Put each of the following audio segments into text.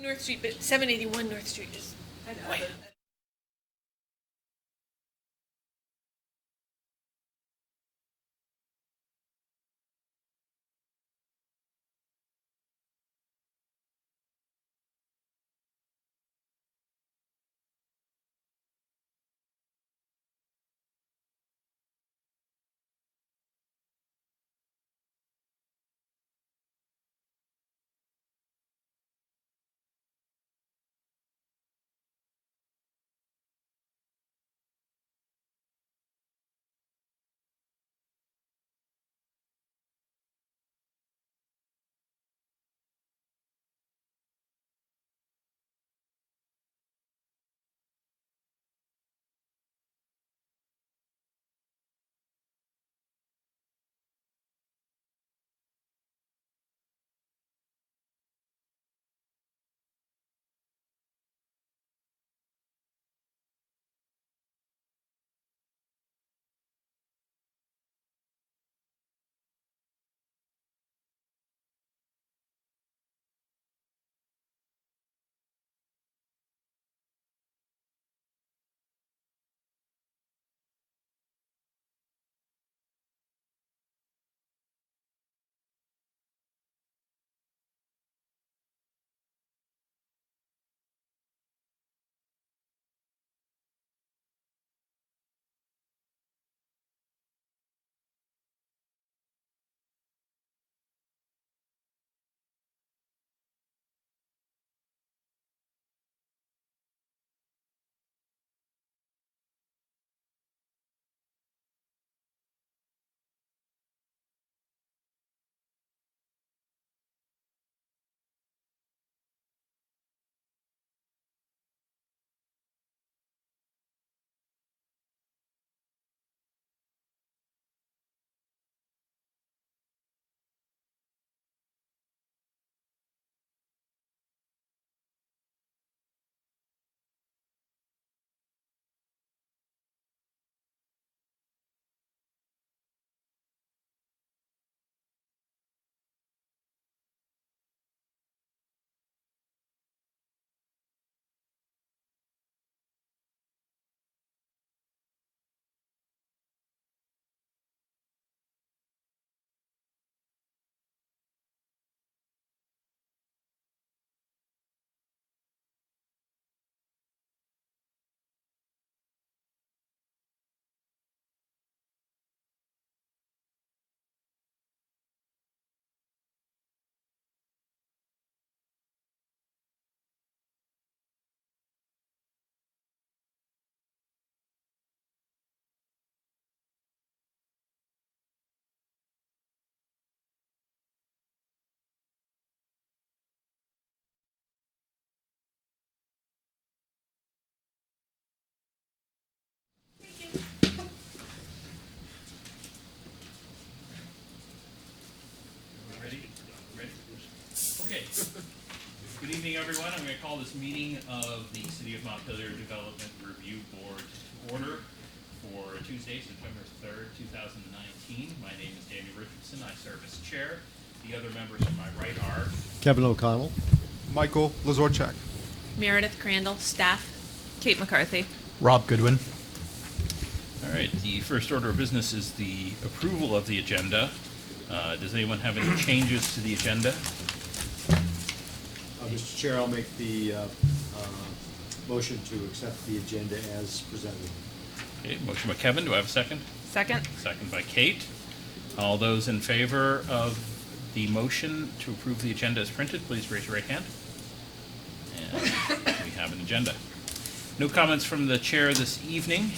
North Street, but 781 North Street is. I know. Wait. Okay. Good evening, everyone. I'm going to call this meeting of the City of Montpelier Development Review Board to order for Tuesday, September 3rd, 2019. My name is Danny Richardson. I serve as chair. The other members to my right are Kevin O'Connell. Michael Lazorchak. Meredith Crandall, staff. Kate McCarthy. Rob Goodwin. All right, the first order of business is the approval of the agenda. Does anyone have any changes to the agenda? Mr. Chair, I'll make the motion to accept the agenda as presented. Okay, motion by Kevin. Do I have a second? Second. Second by Kate. All those in favor of the motion to approve the agenda as printed, please raise your right hand. And we have an agenda. No comments from the chair this evening.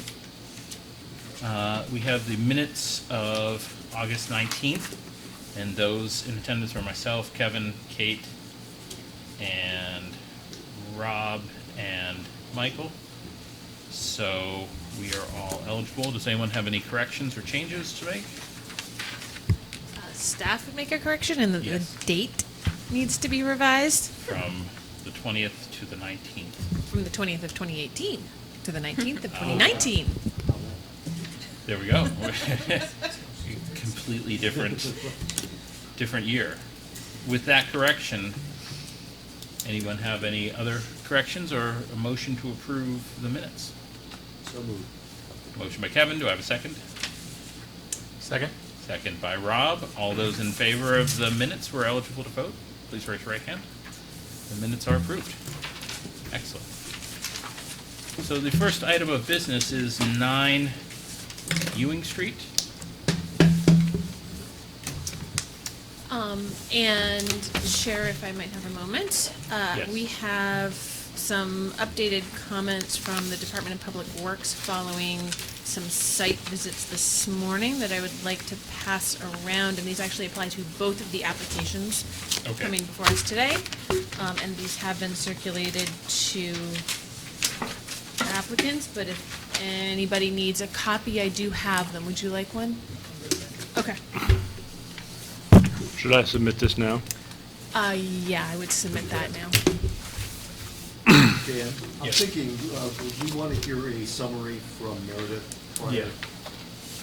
We have the minutes of August 19th, and those in attendance are myself, Kevin, Kate, and Rob, and Michael. So we are all eligible. Does anyone have any corrections or changes to make? Staff would make a correction, and the Yes. date needs to be revised From the 20th to the 19th. from the 20th of 2018 to the 19th of 2019. There we go. Completely different year. With that correction, Anyone have any other corrections or a motion to approve the minutes? So moved. Motion by Kevin, do I have a second? Second? Second by Rob. All those in favor of the minutes who are eligible to vote, please raise your right hand. The minutes are approved. Excellent. So the first item of business is 9 Ewing Street. And Sheriff, I might have a moment. Yes. We have some updated comments from the Department of Public Works following some site visits this morning that I would like to pass around, and these actually apply to both of the applications Okay. coming before us today. And these have been circulated to applicants, but if anybody needs a copy, I do have them. Would you like one? Okay. Should I submit this now? Yeah, I would submit that now. Dan, I'm Yes. thinking, would we want to hear a summary from Meredith? prior? Yeah.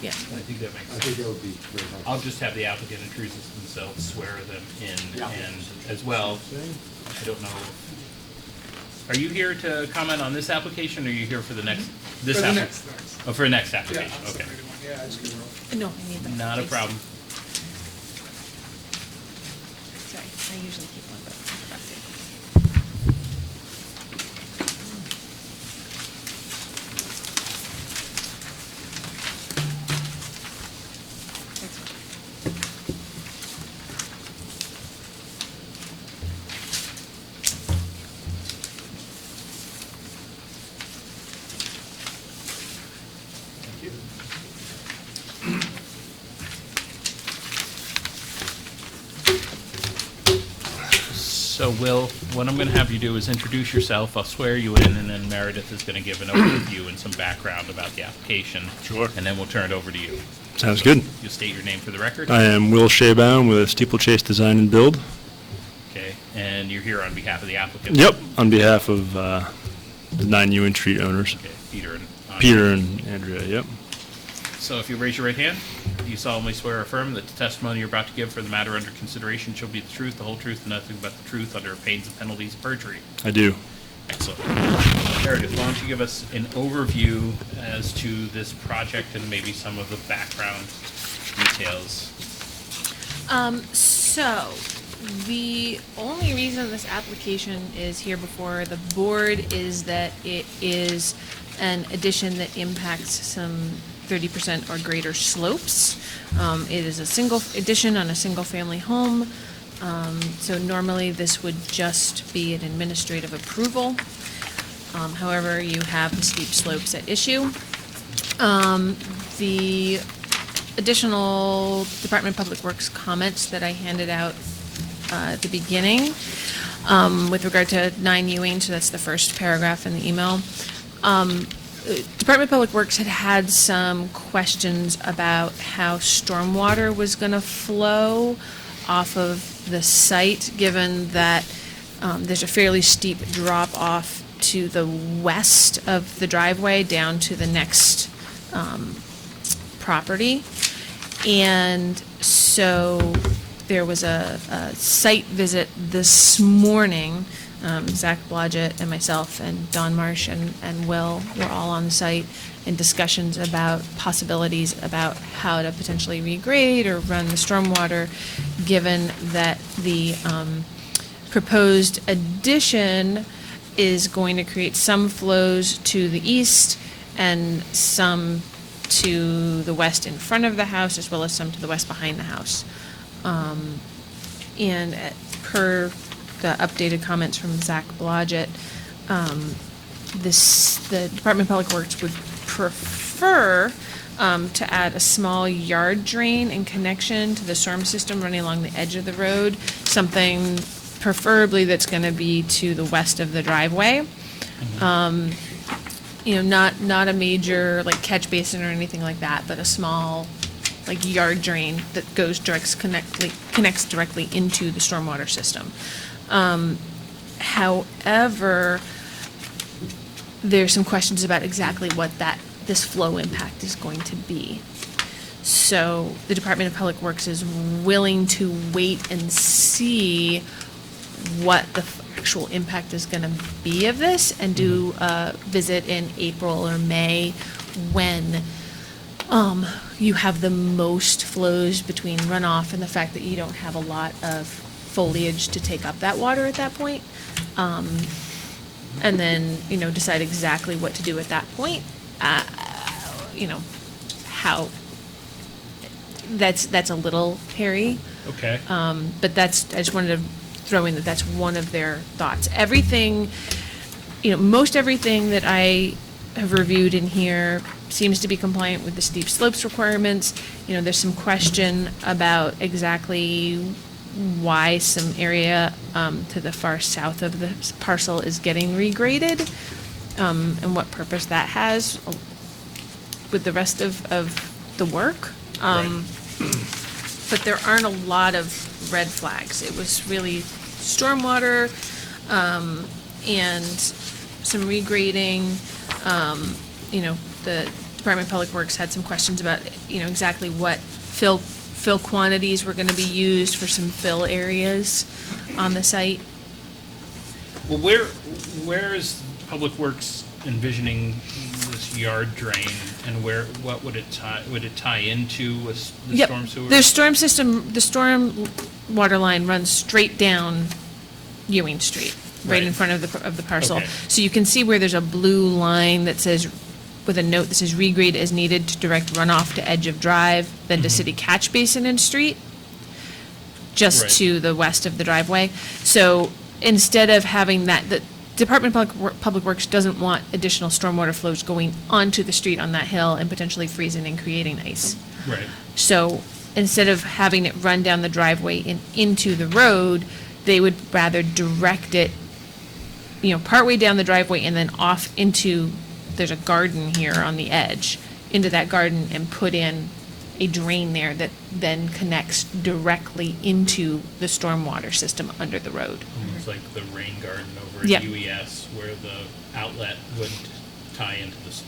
Yeah. I think that makes I sense. think that would be very helpful. I'll just have the applicant introduce themselves, swear them in, Yeah. and as well, I don't know. Are you here to comment on this application, or are you here for the next, this For the application? next. Oh, for the next Yeah, application, I'll okay. submit one. Yeah, I just give it all. No, I need that. Not a please. problem. Sorry, I usually keep one, but I forgot to. Thanks. Thank you. So Will, what I'm going to have you do is introduce yourself, I'll swear you in, and then Meredith is going to give an overview and some background about the application. Sure. And then we'll turn it over to you. Sounds good. You'll state your name for the record. I am Will Shabaum with Steeplechase Design and Build. Okay, and you're here on behalf of the applicant? Yep, on behalf of the 9 Ewing Street owners. Okay, Peter and Andrea. Peter and Andrea, yep. So if you raise your right hand, do you solemnly swear or affirm that the testimony you're about to give for the matter under consideration shall be the truth, the whole truth, and nothing but the truth under pains and penalties of perjury? I do. Excellent. Meredith, why don't you give us an overview as to this project and maybe some of the background details? So, the only reason this application is here before the board is that it is an addition that impacts some 30% or greater slopes. It is a single addition on a single-family home. So normally this would just be an administrative approval. However, you have the steep slopes at issue. The additional Department of Public Works comments that I handed out at the beginning with regard to 9 Ewing, so that's the first paragraph in the email. Department of Public Works had some questions about how stormwater was going to flow off of the site, given that there's a fairly steep drop off to the west of the driveway down to the next property. And so there was a site visit this morning. Zach Blodgett and myself and Don Marsh and Will were all on the site in discussions about possibilities about how to potentially regrade or run the stormwater, given that the proposed addition is going to create some flows to the east and some to the west in front of the house, as well as some to the west behind the house. And per the updated comments from Zach Blodgett, the Department of Public Works would prefer to add a small yard drain in connection to the storm system running along the edge of the road, something preferably that's going to be to the west of the driveway. Not a major like catch basin or anything like that, but a small like yard drain that goes connects directly into the stormwater system. However, there's some questions about exactly what this flow impact is going to be. So the Department of Public Works is willing to wait and see what the actual impact is going to be of this, and do a visit in April or May when you have the most flows between runoff and the fact that you don't have a lot of foliage to take up that water at that point. And then, decide exactly what to do at that point. How, that's a little hairy. Okay. But I just wanted to throw in that that's one of their thoughts. Everything, most everything that I have reviewed in here seems to be compliant with the steep slopes requirements. There's some question about exactly why some area to the far south of the parcel is getting regraded, and what purpose that has with the rest of the work. But there aren't a lot of red flags. It was really stormwater, and some regrading. The Department of Public Works had some questions about, exactly what fill quantities were going to be used for some fill areas on the site. Well, where is Public Works envisioning this yard drain, and what would it tie into with the Yep. storm sewer? The storm water line runs straight down Ewing Street, right in front of the parcel. Okay. So you can see where there's a blue line that says, with a note that says regrade as needed to direct runoff to edge of drive, then to city catch basin and street, just Right. to the west of the driveway. So instead of having that, the Department of Public Works doesn't want additional stormwater flows going onto the street on that hill and potentially freezing and creating ice. Right. So instead of having it run down the driveway and into the road, they would rather direct it, partway down the driveway and then off into, there's a garden here on the edge, into that garden, and put in a drain there that then connects directly into the stormwater system under the road. Almost like the rain garden over at Yep. UES, where the outlet would tie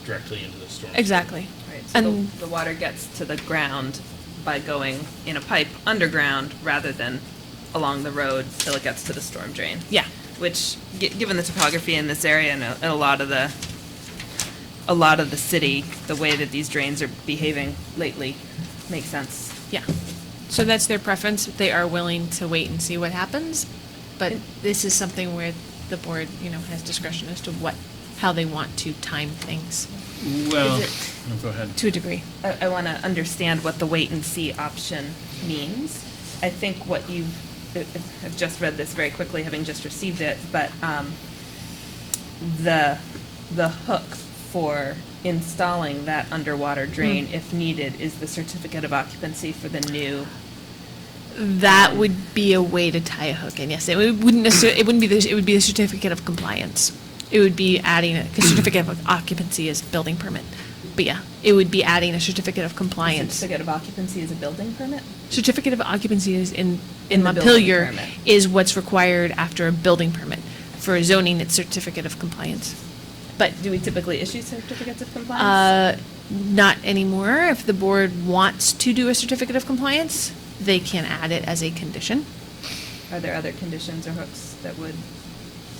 directly into the storm. Exactly. Right, so And- the water gets to the ground by going in a pipe underground rather than along the road till it gets to the storm drain. Yeah. Which, given the topography in this area and a lot of the city, the way that these drains are behaving lately makes sense. Yeah. So that's their preference. They are willing to wait and see what happens, but this is something where the board, has discretion as to how they want to time things, Well, Is it- no, go ahead. to a degree. I want to understand what the wait and see option means. I think what I've just read this very quickly, having just received it, but the hook for installing that underwater drain, if needed, is the certificate of occupancy for the new. That would be a way to tie a hook in, yes. It wouldn't necessarily, it would be the certificate of compliance. It would be adding a certificate of occupancy as building permit. But yeah, it would be adding a certificate of compliance. Certificate of occupancy is a building permit? Certificate of occupancy is in In the building Montpelier permit. is what's required after a building permit. For zoning, it's certificate of compliance. But do we typically issue certificates of compliance? Not anymore. If the board wants to do a certificate of compliance, they can add it as a condition. Are there other conditions or hooks that would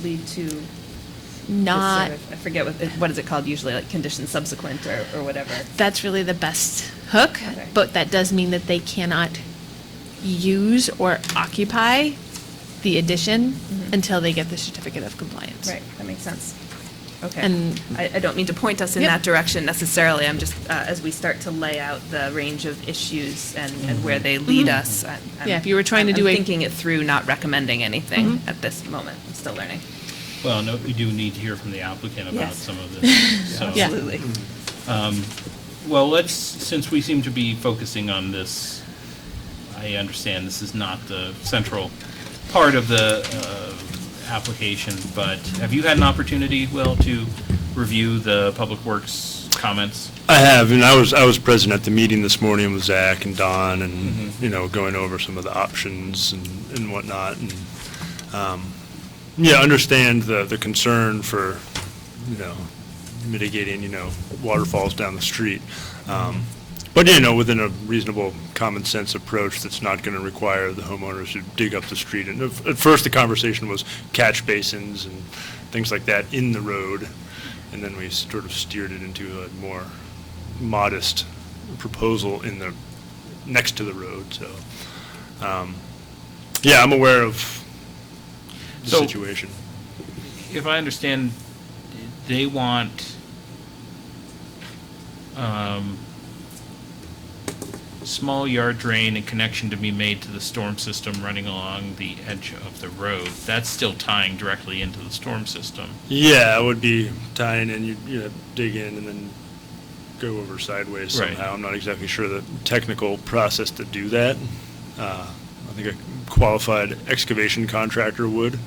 lead to this Not, sort of, I forget what is it called usually, like condition subsequent or whatever? that's really the best hook, Okay. but that does mean that they cannot use or occupy the addition Mhm. until they get the certificate of compliance. Right, that makes sense. Okay. And- I don't mean to point us in Yep. that direction necessarily. I'm just, as we start to lay out the range of issues and where they lead Mhm. us. Yeah, if you were trying to do I'm a- thinking it through, not recommending anything Mhm. at this moment. I'm still learning. Well, no, we do need to hear from the applicant about Yes. some of this. So, Yeah. Absolutely. Well, since we seem to be focusing on this, I understand this is not the central part of the application, but have you had an opportunity, Will, to review the Public Works comments? I have, and I was present at the meeting this morning with Zach and Don, and going over some of the options and whatnot, and understand the concern for mitigating waterfalls down the street, But, you know, within a reasonable common sense approach that's not going to require the homeowners to dig up the street. And at first, the conversation was catch basins and things like that in the road. And then we sort of steered it into a more modest proposal next to the road, so. Yeah, I'm aware of the So- situation. If I understand, they want small yard drain and connection to be made to the storm system running along the edge of the road. That's still tying directly into the storm system. Yeah, it would be tying in, you dig in and then go over sideways Right. somehow. I'm not exactly sure the technical process to do that. I think a qualified excavation contractor would.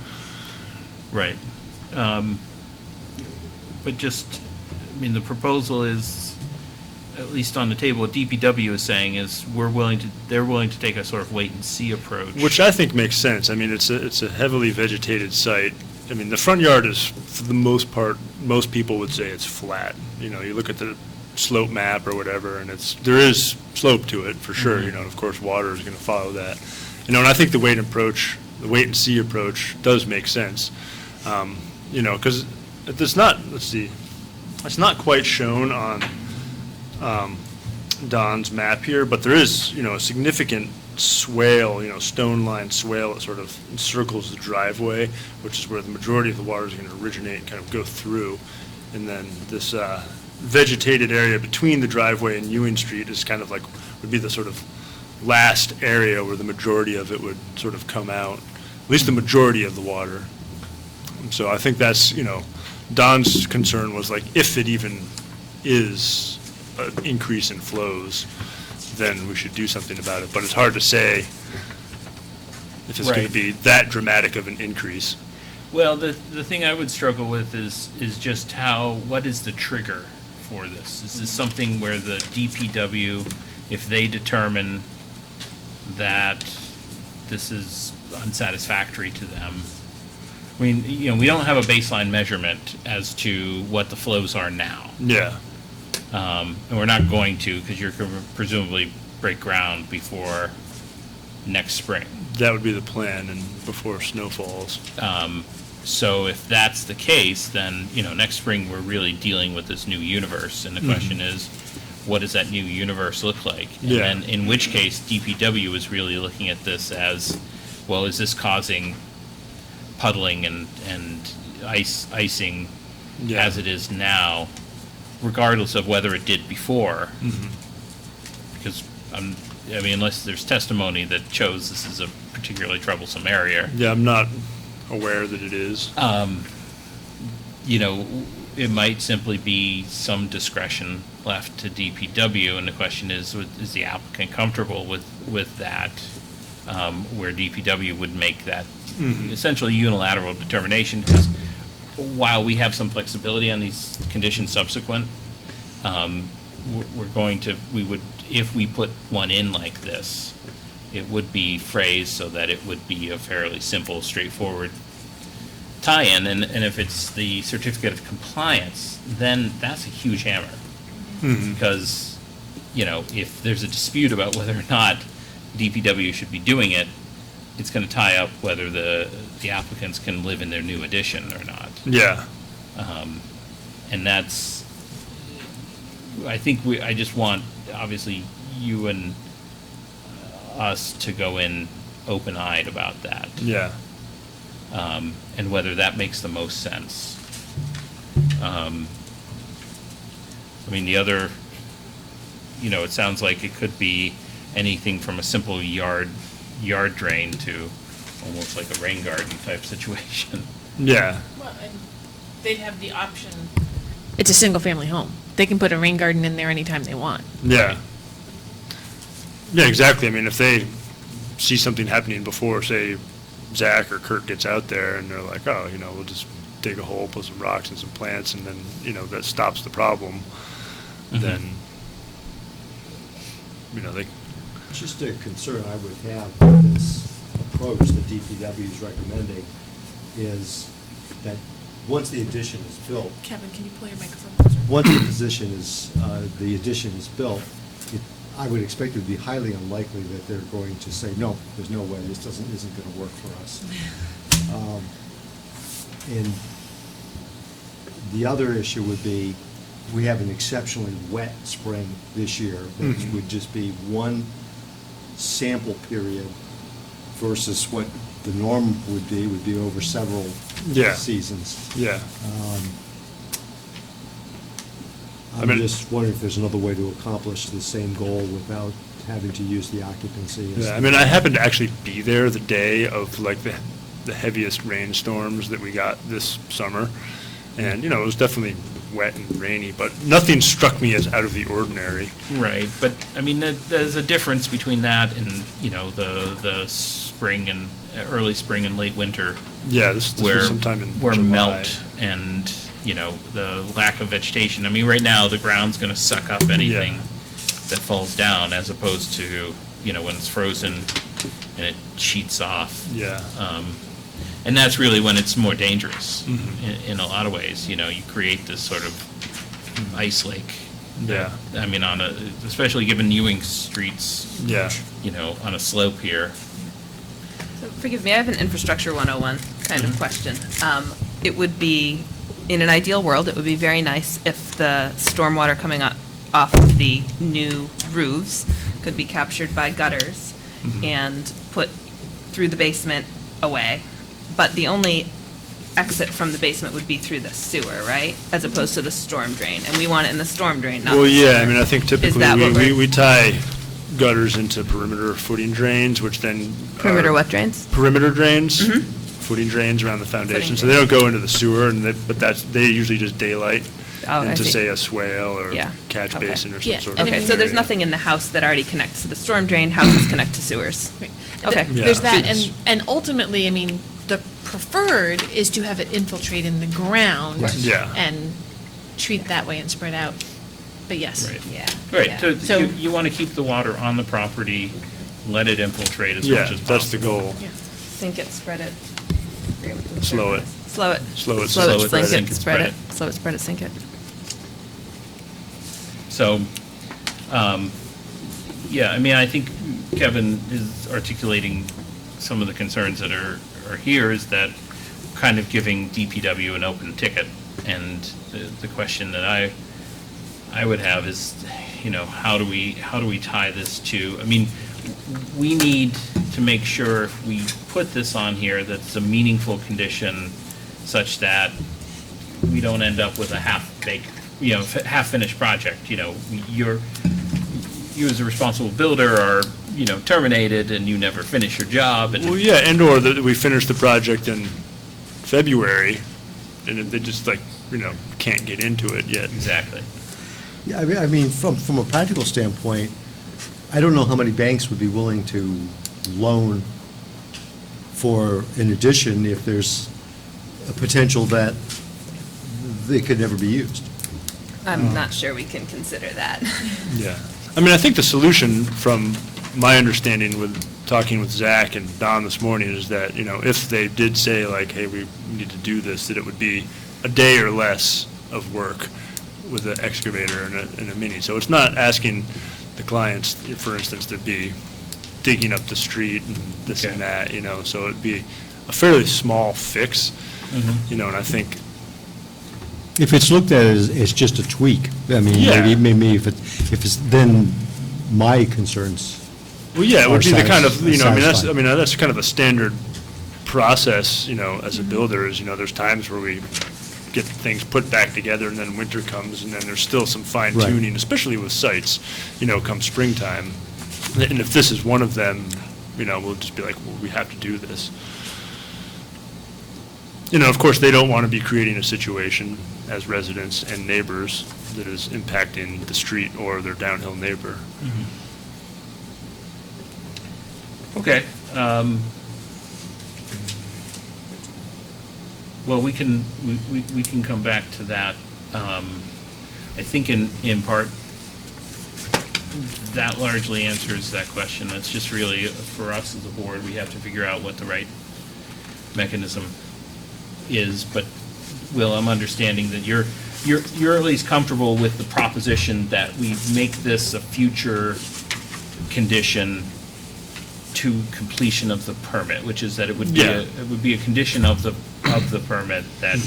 Right. But just, I mean, the proposal is, at least on the table, what DPW is saying is they're willing to take a sort of wait and see approach. Which I think makes sense. I mean, it's a heavily vegetated site. I mean, the front yard is, for the most part, most people would say it's flat. You know, you look at the slope map or whatever, and there is slope to it, for sure, you know, and of course, water is going to follow that. You know, and I think the wait and see approach does make sense. You know, because it's not quite shown on Don's map here, but there is, you know, a significant swale, you know, stone-lined swale that sort of encircles the driveway, which is where the majority of the water is going to originate and kind of go through. And then this vegetated area between the driveway and Ewing Street is kind of like, would be the sort of last area where the majority of it would sort of come out, at least the majority of the water. So I think that's, you know, Don's concern was like, if it even is an increase in flows, then we should do something about it. But it's hard to say if it's going Right. to be that dramatic of an increase. Well, the thing I would struggle with is just what is the trigger for this? Is this something where the DPW, if they determine that this is unsatisfactory to them, I mean, you know, we don't have a baseline measurement as to what the flows are now. Yeah. And we're not going to, because you're going to presumably break ground before next spring. That would be the plan, and before snow falls. So if that's the case, then, you know, next spring, we're really dealing with this new universe. And the question is, what does that new universe look like? And Yeah. then, in which case, DPW is really looking at this as, well, is this causing puddling and icing Yeah. as it is now, regardless of whether it did before? Because, I mean, unless there's testimony that shows this is a particularly troublesome area, Yeah, I'm not aware that it is. you know, it might simply be some discretion left to DPW, and the question is the applicant comfortable with that, where DPW would make that essentially unilateral determination? Because while we have some flexibility on these conditions subsequent, we would, if we put one in like this, it would be phrased so that it would be a fairly simple, straightforward tie-in, and if it's the certificate of compliance, then that's a huge hammer. Because, you know, if there's a dispute about whether or not DPW should be doing it, it's going to tie up whether the applicants can live in their new addition or not. Yeah. And that's, I think I just want, obviously, you and us to go in open-eyed about that. Yeah. And whether that makes the most sense. I mean, the other, you know, it sounds like it could be anything from a simple yard drain to almost like a rain garden type situation. Yeah. Well, and they'd have the option. It's a single-family home. They can put a rain garden in there anytime they want. Yeah. Yeah, exactly. I mean, if they see something happening before, say, Zach or Kurt gets out there and they're like, oh, you know, we'll just dig a hole, put some rocks and some plants, and then, you know, that stops the problem, then, you know, they, Just a concern I would have with this approach that DPW is recommending is that once the addition is built, Kevin, can you pull your microphone closer? once the addition is built, I would expect it would be highly unlikely that they're going to say, no, there's no way, this isn't going to work for us. And the other issue would be, we have an exceptionally wet spring this year, that Mhm. would just be one sample period versus what the norm would be over several Yeah. seasons. Yeah. I I'm mean- just wondering if there's another way to accomplish the same goal without having to use the occupancy. as- Yeah, I mean, I happened to actually be there the day of like the heaviest rainstorms that we got this summer. And, it was definitely wet and rainy, but nothing struck me as out of the ordinary. Right, but, I mean, there's a difference between that and, the spring and, early spring and late winter. Yeah, this Where, was sometime in where July. melt and, the lack of vegetation. I mean, right now, the ground's gonna suck up anything that falls down, as opposed to, when it's frozen and it sheets off. Yeah. And that's really when it's more dangerous, Mhm. in a lot of ways. You create this sort of ice lake. that- I mean, especially given Ewing Street's, Yeah. on a slope here. So forgive me, I have an infrastructure 101 kind of question. It would be, in an ideal world, it would be very nice if the stormwater coming off of the new roofs could be captured by gutters Mhm. and put through the basement away. But the only exit from the basement would be through the sewer, right? As opposed to the storm drain. And we want it in the storm drain, not Well, the yeah, sewer. I mean, I think typically that what we're- we tie gutters into perimeter footing drains, which then. Perimeter are- what drains? Perimeter drains, Mhm. footing drains around the foundation, Footing so they don't go into the sewer, but they usually just daylight Oh, I into, see. say, a swale or Yeah. catch Okay. basin or Yeah, some sort and of. Okay, so there's area. nothing in the house that already connects to the storm drain, houses connect to sewers. Right. Okay. Yeah. There's that, It's- and ultimately, I mean, the preferred is to have it infiltrate in the ground. Right. Yeah. And treat that way and spread out. But yes. Right. Yeah. Right, yeah. So- you want to keep the water on the property, let it infiltrate as much Yeah, as possible. that's the goal. Yeah. Sink it, spread it. I forget what the Slow term it. is. Slow it. Slow it, Slow slow it, it, sink sink it, it, spread spread it. Slow it, spread it, sink it. So, yeah, I mean, I think Kevin is articulating some of the concerns that are here, is that kind of giving DPW an open ticket. And the question that I would have is, how do we tie this to, I mean, we need to make sure if we put this on here, that it's a meaningful condition such that we don't end up with a half-baked, half-finished project. You as a responsible builder are, terminated and you never finish your job. And Well, yeah, and/or that we finish the project in February, and they just can't get into it yet. Exactly. Yeah, I mean, from a practical standpoint, I don't know how many banks would be willing to loan for an addition if there's a potential that they could never be used. I'm not sure we can consider that. Yeah. I mean, I think the solution, from my understanding with talking with Zach and Don this morning, is that, if they did say like, hey, we need to do this, that it would be a day or less of work with an excavator and a mini. So it's not asking the clients, for instance, to be digging up the street and this and that, so it'd be a fairly small fix, and I think. If it's looked at as just a tweak, I mean, Yeah. maybe if it's, then my concerns. Well, yeah, it would be the kind of, satisfied. that's kind of a standard process, as a builder, is, there's times where we get things put back together, and then winter comes, and then there's still some fine tuning, especially with sites, come springtime. And if this is one of them, we'll just be like, well, we have to do this. Of course, they don't want to be creating a situation as residents and neighbors that is impacting the street or their downhill neighbor. Okay. Well, we can come back to that. I think in part, that largely answers that question. That's just really, for us as a board, we have to figure out what the right mechanism is. But, Will, I'm understanding that you're at least comfortable with the proposition that we make this a future condition to completion of the permit, which is that it would be Yeah. it would be a condition of the permit that,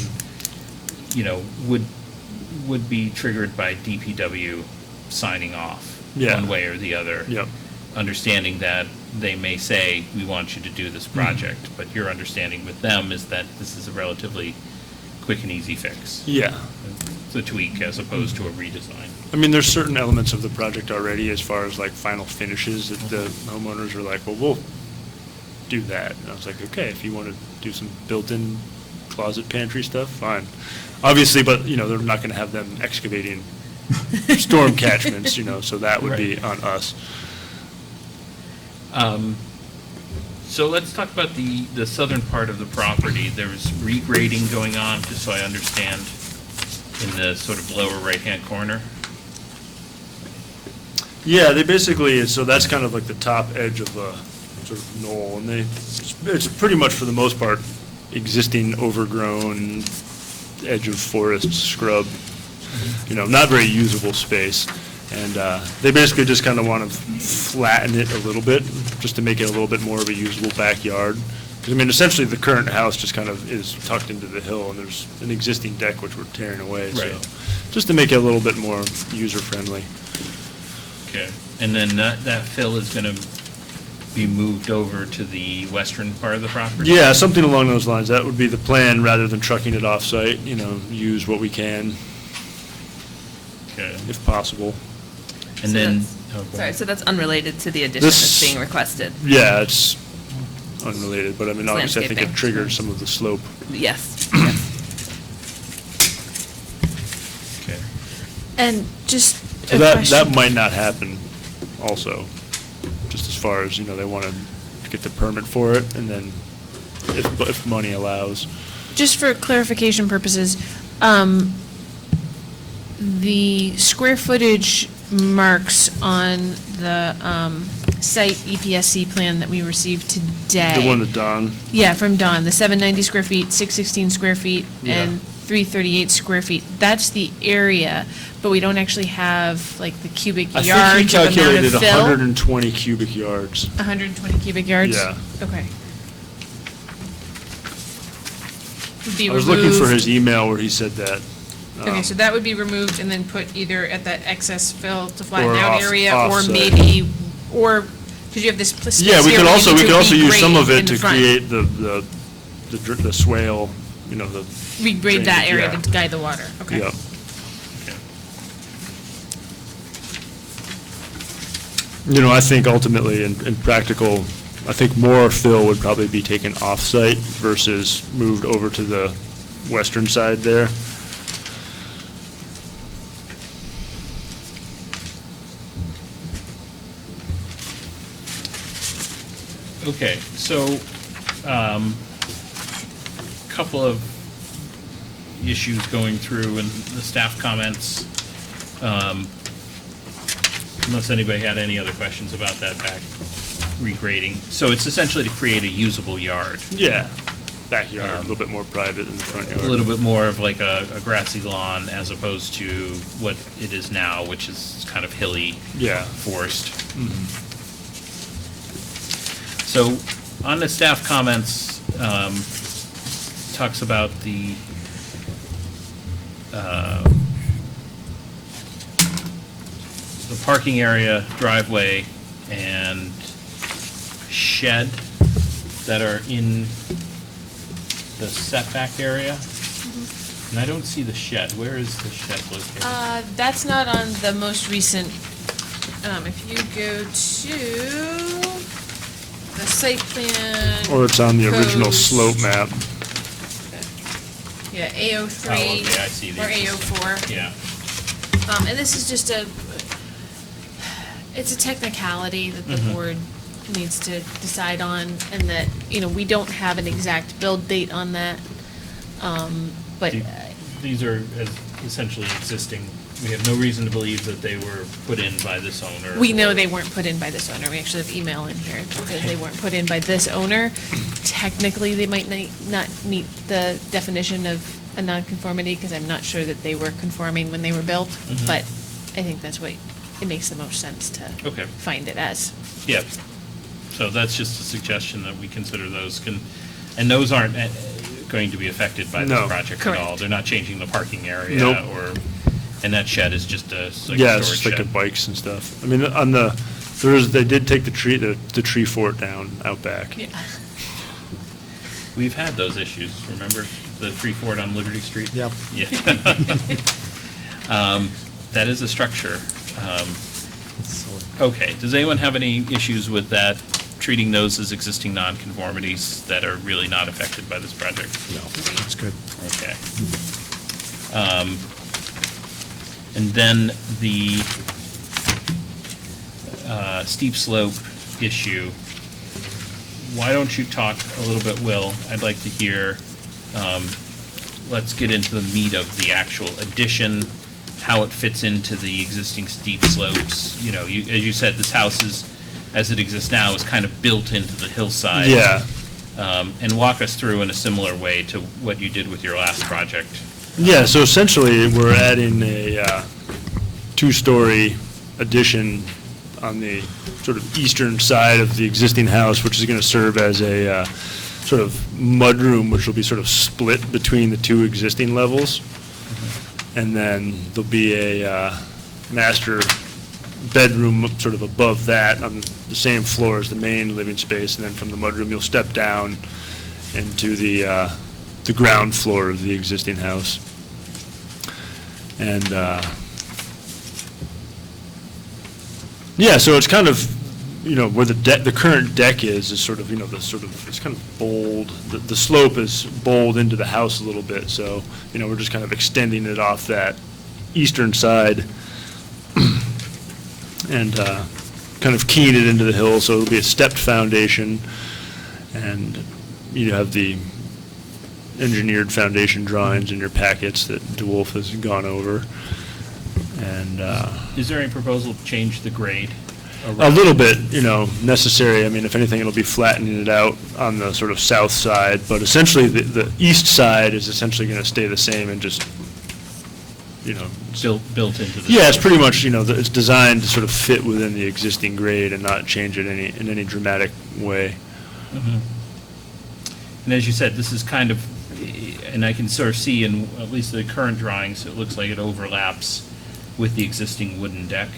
you know, would be triggered by DPW signing off Yeah. one way or the other. Yep. Understanding that they may say, we want you to do this project, but your understanding with them is that this is a relatively quick and easy fix. Yeah. It's a tweak as opposed to a redesign. I mean, there's certain elements of the project already as far as like final finishes that the homeowners are like, well, we'll do that. And I was like, okay, if you want to do some built-in closet pantry stuff, fine. Obviously, but, you know, they're not going to have them excavating storm catchments, you know, so that would be on us. So let's talk about the southern part of the property. There's regrading going on, just so I understand, in the sort of lower right-hand corner. Yeah, they basically, so that's kind of like the top edge of a sort of knoll, and it's pretty much for the most part existing overgrown edge of forest scrub, you know, not very usable space. And they basically just kind of want to flatten it a little bit, just to make it a little bit more of a usable backyard. 'Cause, I mean, essentially, the current house just kind of is tucked into the hill, and there's an existing deck which we're tearing away. So Right. just to make it a little bit more user-friendly. Okay. And then that fill is going to be moved over to the western part of the property? Yeah, something along those lines. That would be the plan, rather than trucking it off-site, you know, use what we can, Okay. if possible. And So then, that's- oh, go Sorry, ahead. so that's unrelated to the addition This- that's being requested? Yeah, it's unrelated, but I mean, obviously, I think it Landscaping. triggers some of the slope. Yes, yes. Okay. And just So a that question. might not happen also, just as far as, you know, they want to get the permit for it, and then if money allows. Just for clarification purposes, the square footage marks on the site EPSC plan that we received today. The one that Don, Yeah, from Don, the 790 square feet, 616 square feet, and 338 square feet. That's the area, but we don't actually have, like, the cubic I think he yards of amount calculated of fill. 120 cubic yards. 120 cubic yards? Yeah. Okay. Would be I was looking for removed. his email where he said that. Okay, so that would be removed and then put either at that excess fill to flatten Or out off- area, or offsite. maybe, or, because you have this space Yeah, we here could where you also, need we to could also use some regrade of it in the to front. create the swale, you know, the. Regrade that drainage, area yeah. to guide the water, okay. Yeah. Okay. You know, I think ultimately, in practical, I think more fill would probably be taken off-site versus moved over to the western side there. Okay, so, couple of issues going through in the staff comments. Unless anybody had any other questions about that back regrading. So it's essentially to create a usable yard. Yeah, backyard, a little bit more private than the front yard. A little bit more of like a grassy lawn as opposed to what it is now, which is kind of hilly. Yeah. Forest. So on the staff comments, talks about the parking area, driveway, and shed that are in the setback area. And I don't see the shed. Where is the shed located? That's not on the most recent, if you go to the site plan. Or it's on the original Codes. slope map. Yeah, A03. Oh, okay, I see Or these. A04. Yeah. And this is just it's a technicality that the Mhm. board needs to decide on, and that, you know, we don't have an exact build date on that. But, These are essentially existing. We have no reason to believe that they were put in by this owner. we know or- they weren't put in by this owner. We actually have email in here that they weren't put in by this owner. Technically, they might not meet the definition of a nonconformity, because I'm not sure that they were conforming when they were built, Mhm. but I think that's what, it makes the most sense to Okay. find it as. Yeah, so that's just a suggestion that we consider those and those aren't going to be affected by this No. project at Correct. all. They're not changing the parking area Nope. and that shed is just a like Yeah, a it's storage just like the shed. bikes and stuff. I mean, they did take the tree fort down out back. Yeah. We've had those issues, remember the tree fort on Liberty Street? Yep. Yeah. That is a structure. Okay, does anyone have any issues with that, treating those as existing nonconformities that are really not affected by this project? No, that's good. Okay. And then the steep slope issue, why don't you talk a little bit, Will? I'd like to hear, let's get into the meat of the actual addition, how it fits into the existing steep slopes. You know, as you said, this house is, as it exists now, is kind of built into the hillside. Yeah. And walk us through in a similar way to what you did with your last project. Yeah, so essentially, we're adding a two-story addition on the sort of eastern side of the existing house, which is going to serve as a sort of mudroom, which will be sort of split between the two existing levels. And then there'll be a master bedroom sort of above that on the same floor as the main living space. And then from the mudroom, you'll step down into the ground floor of the existing house. And, yeah, so it's kind of, you know, where the current deck is sort of, you know, it's kind of bold. The slope is bold into the house a little bit, so, you know, we're just kind of extending it off that eastern side and kind of keying it into the hill, so it'll be a stepped foundation, and you have the engineered foundation drawings in your packets that DeWolf has gone over. And Is there any proposal to change the grade? a little bit, you know, necessary. I mean, if anything, it'll be flattening it out on the sort of south side, but essentially the east side is essentially going to stay the same and just, you know. Built into the... Yeah, it's pretty much, you know, it's designed to sort of fit within the existing grade and not change it in any dramatic way. Mhm. And as you said, this is kind of, and I can sort of see in at least the current drawings, it looks like it overlaps with the existing wooden deck.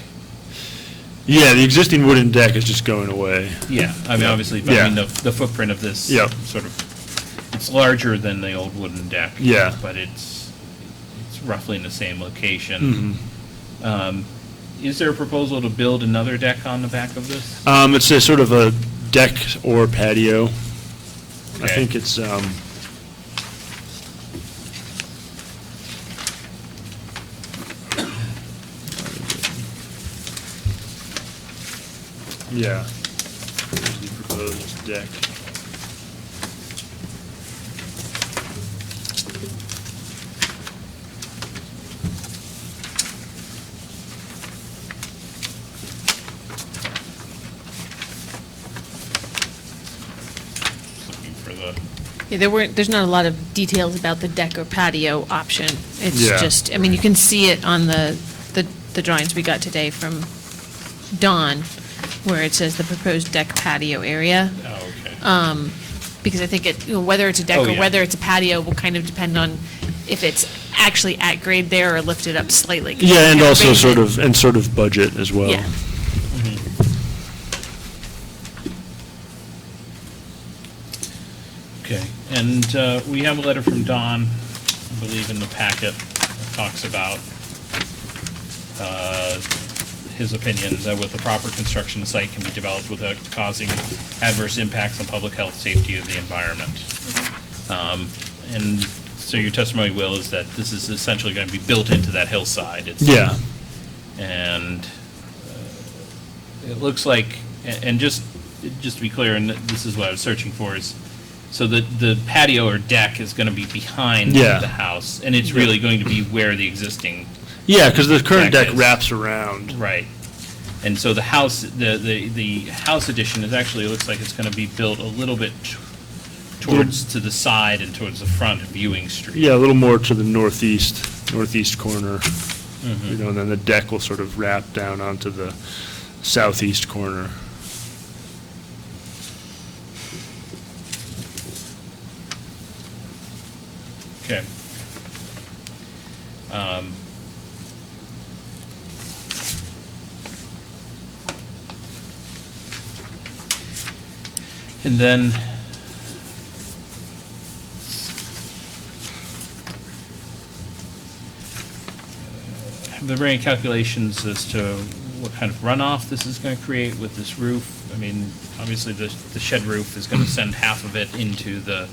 Yeah, the existing wooden deck is just going away. Yeah, I mean, Yeah. obviously, but I Yeah. mean, the footprint of this Yep. sort of, it's larger than the old wooden deck. Yeah. But it's roughly in the same location. Mhm. Is there a proposal to build another deck on the back of this? It's a sort of a deck or patio. I Okay. think it's, yeah, here's the proposed deck. Looking for the, Yeah, there's not a lot of details about the deck or patio option. It's Yeah. just, I mean, you can see it on the drawings we got today from Dawn, where it says the proposed deck patio area. oh, okay. Because I think it, you know, whether it's a deck Oh, or yeah. whether it's a patio will kind of depend on if it's actually at grade there or lifted up slightly. 'Cause Yeah, and you also raise sort it. of budget as well. Yeah. Okay, and we have a letter from Don, I believe in the packet, that talks about his opinion that with the proper construction, the site can be developed without causing adverse impacts on public health, safety of the environment. And so your testimony, Will, is that this is essentially going to be built into that hillside. Yeah. And it looks like, and just to be clear, and this is what I was searching for, is, so the patio or deck is going to be behind Yeah. the house, and it's really going to be where the existing, Yeah, because the current Deck deck is- wraps around. right. And so the house, the house addition is actually, it looks like it's going to be built a little bit to the side and towards the front of Ewing Street. Yeah, a little more to the northeast corner. You know, and then the deck will sort of wrap down onto the southeast corner. Okay. And then have there been any calculations as to what kind of runoff this is going to create with this roof? I mean, obviously the shed roof is going to send half of it into the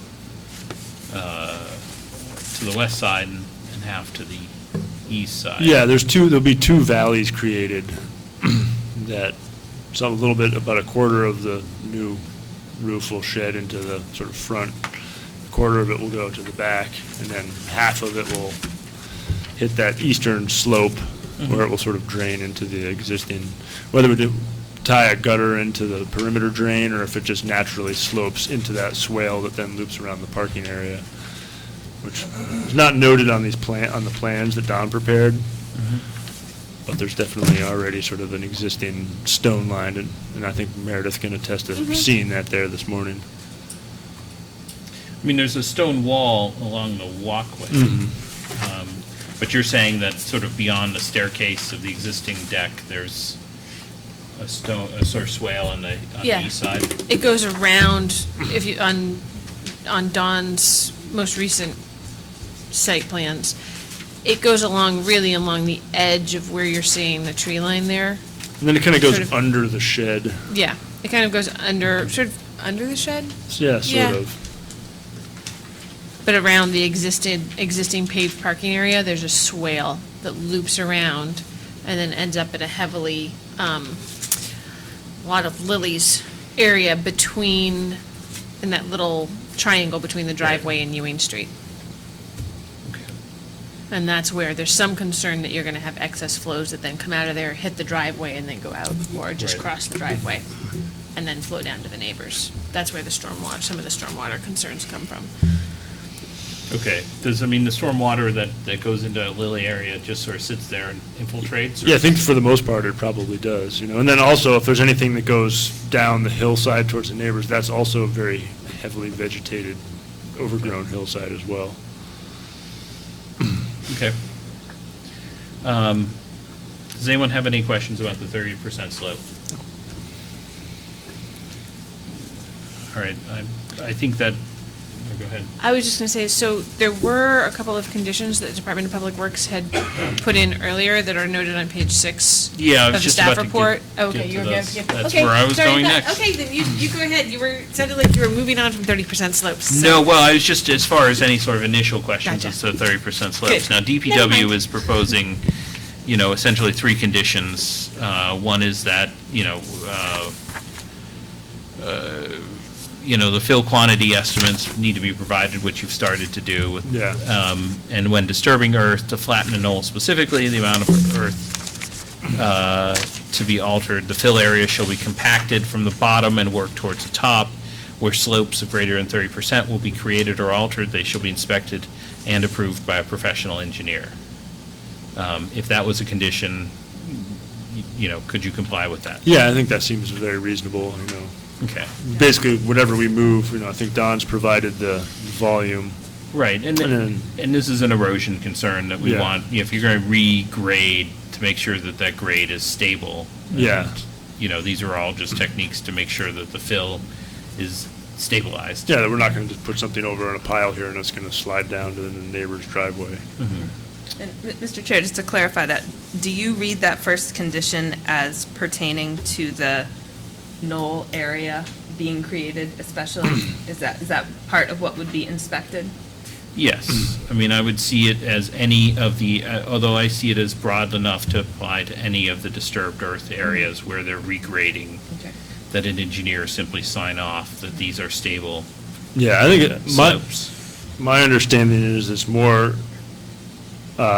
to the west side and half to the east side. Yeah, there'll be two valleys created that a little bit, about a quarter of the new roof will shed into the sort of front, a quarter of it will go to the back, and then half of it will hit that eastern slope where it will sort of drain into the existing, whether we do tie a gutter into the perimeter drain or if it just naturally slopes into that swale that then loops around the parking area, which is not noted on on the plans that Don prepared. But there's definitely already sort of an existing stone line, and I think Meredith can attest to seeing that there this morning. I mean, there's a stone wall along the walkway. But you're saying that sort of beyond the staircase of the existing deck, there's a sort of swale on the east side? It goes around, if you, on Don's most recent site plans, it goes really along the edge of where you're seeing the tree line there. And then it kind of goes Sort of- under the shed. Yeah, it kind of goes sort of under the shed, Yeah, sort Yeah. of. but around the existing paved parking area, there's a swale that loops around and then ends up in a heavily, a lot of lilies area in that little triangle between the driveway and Ewing Street. And that's where there's some concern that you're gonna have excess flows that then come out of there, hit the driveway, and then go out, or just Right. cross the driveway, and then flow down to the neighbors. That's where some of the stormwater concerns come from. Okay. The stormwater that goes into that lily area just sort of sits there and infiltrates? Or- Yeah, I think for the most part, it probably does, you know. And then also, if there's anything that goes down the hillside towards the neighbors, that's also a very heavily vegetated, overgrown hillside as well. Okay. Does anyone have any questions about the 30% slope? All right, I think that, go ahead. I was just gonna say, so there were a couple of conditions that the Department of Public Works had put in earlier that are noted on page 6 Yeah, I was of the just staff about to report. get Okay, to you were those. gonna, That's okay, where I was sorry, going no, next. Okay, then you go ahead. Sounded like you were moving on from 30% slopes. so- No, well, I was just, as far as any sort of initial questions Gotcha. as to 30% slopes. Good. Now, Never DPW mind. is proposing, essentially 3 conditions. One is that, the fill quantity estimates need to be provided, which you've started to do. Yeah. And when disturbing earth, to flatten a knoll specifically, the amount of earth to be altered. The fill area shall be compacted from the bottom and work towards the top. Where slopes of greater than 30% will be created or altered, they shall be inspected and approved by a professional engineer. If that was a condition, could you comply with that? Yeah, I think that seems very reasonable, you know. Okay. Basically, whatever we move, I think Don's provided the volume. Right, and this is an erosion concern that we Yeah. want, if you're going to regrade, to make sure that grade is stable. Yeah. And, these are all just techniques to make sure that the fill is stabilized. Yeah, that we're not going to just put something over on a pile here and it's going to slide down to the neighbor's driveway. And Mr. Chair, just to clarify that, do you read that first condition as pertaining to the knoll area being created especially? Is that part of what would be inspected? Yes, I would see it as any of the, although I see it as broad enough to apply to any of the disturbed earth areas where they're regrading, Okay. that an engineer simply sign off that these are stable Yeah, I think slopes. my understanding is it's more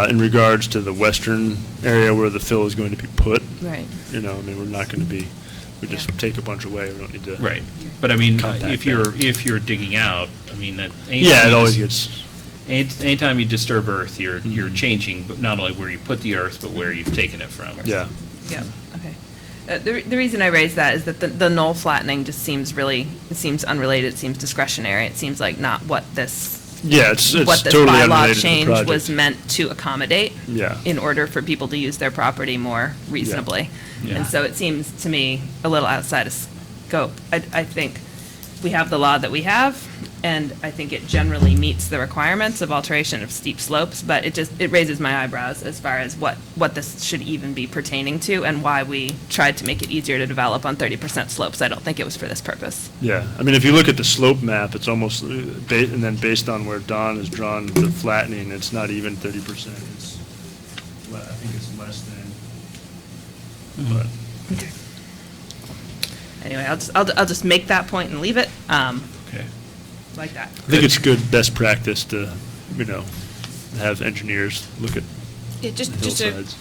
in regards to the western area where the fill is going to be put. Right. We're not going to be We just Yeah. take a bunch away, we don't need to. Right, but I mean, Contact if you're digging out, I mean, that. Yeah, it always gets, Anytime you disturb earth, you're changing, but not only where you put the earth, but where you've taken it from. yeah. Yeah, okay. The reason I raise that is that the knoll flattening just seems really, it seems unrelated, it seems discretionary, it seems like not what this Yeah, it's what this totally bylaw unrelated to the change project. was meant to accommodate. Yeah. In order for people to use their property more reasonably. Yeah. And so it seems to me a little outside of scope. I think we have the law that we have, and I think it generally meets the requirements of alteration of steep slopes, but it raises my eyebrows as far as what this should even be pertaining to and why we tried to make it easier to develop on 30% slopes. I don't think it was for this purpose. Yeah, I mean, if you look at the slope map, it's almost, and then based on where Don has drawn the flattening, it's not even 30%. It's, I think it's less than, but. Anyway, I'll just make that point and leave it Okay. like that. I think it's good best practice to, have engineers look at Yeah, just to, hillsides.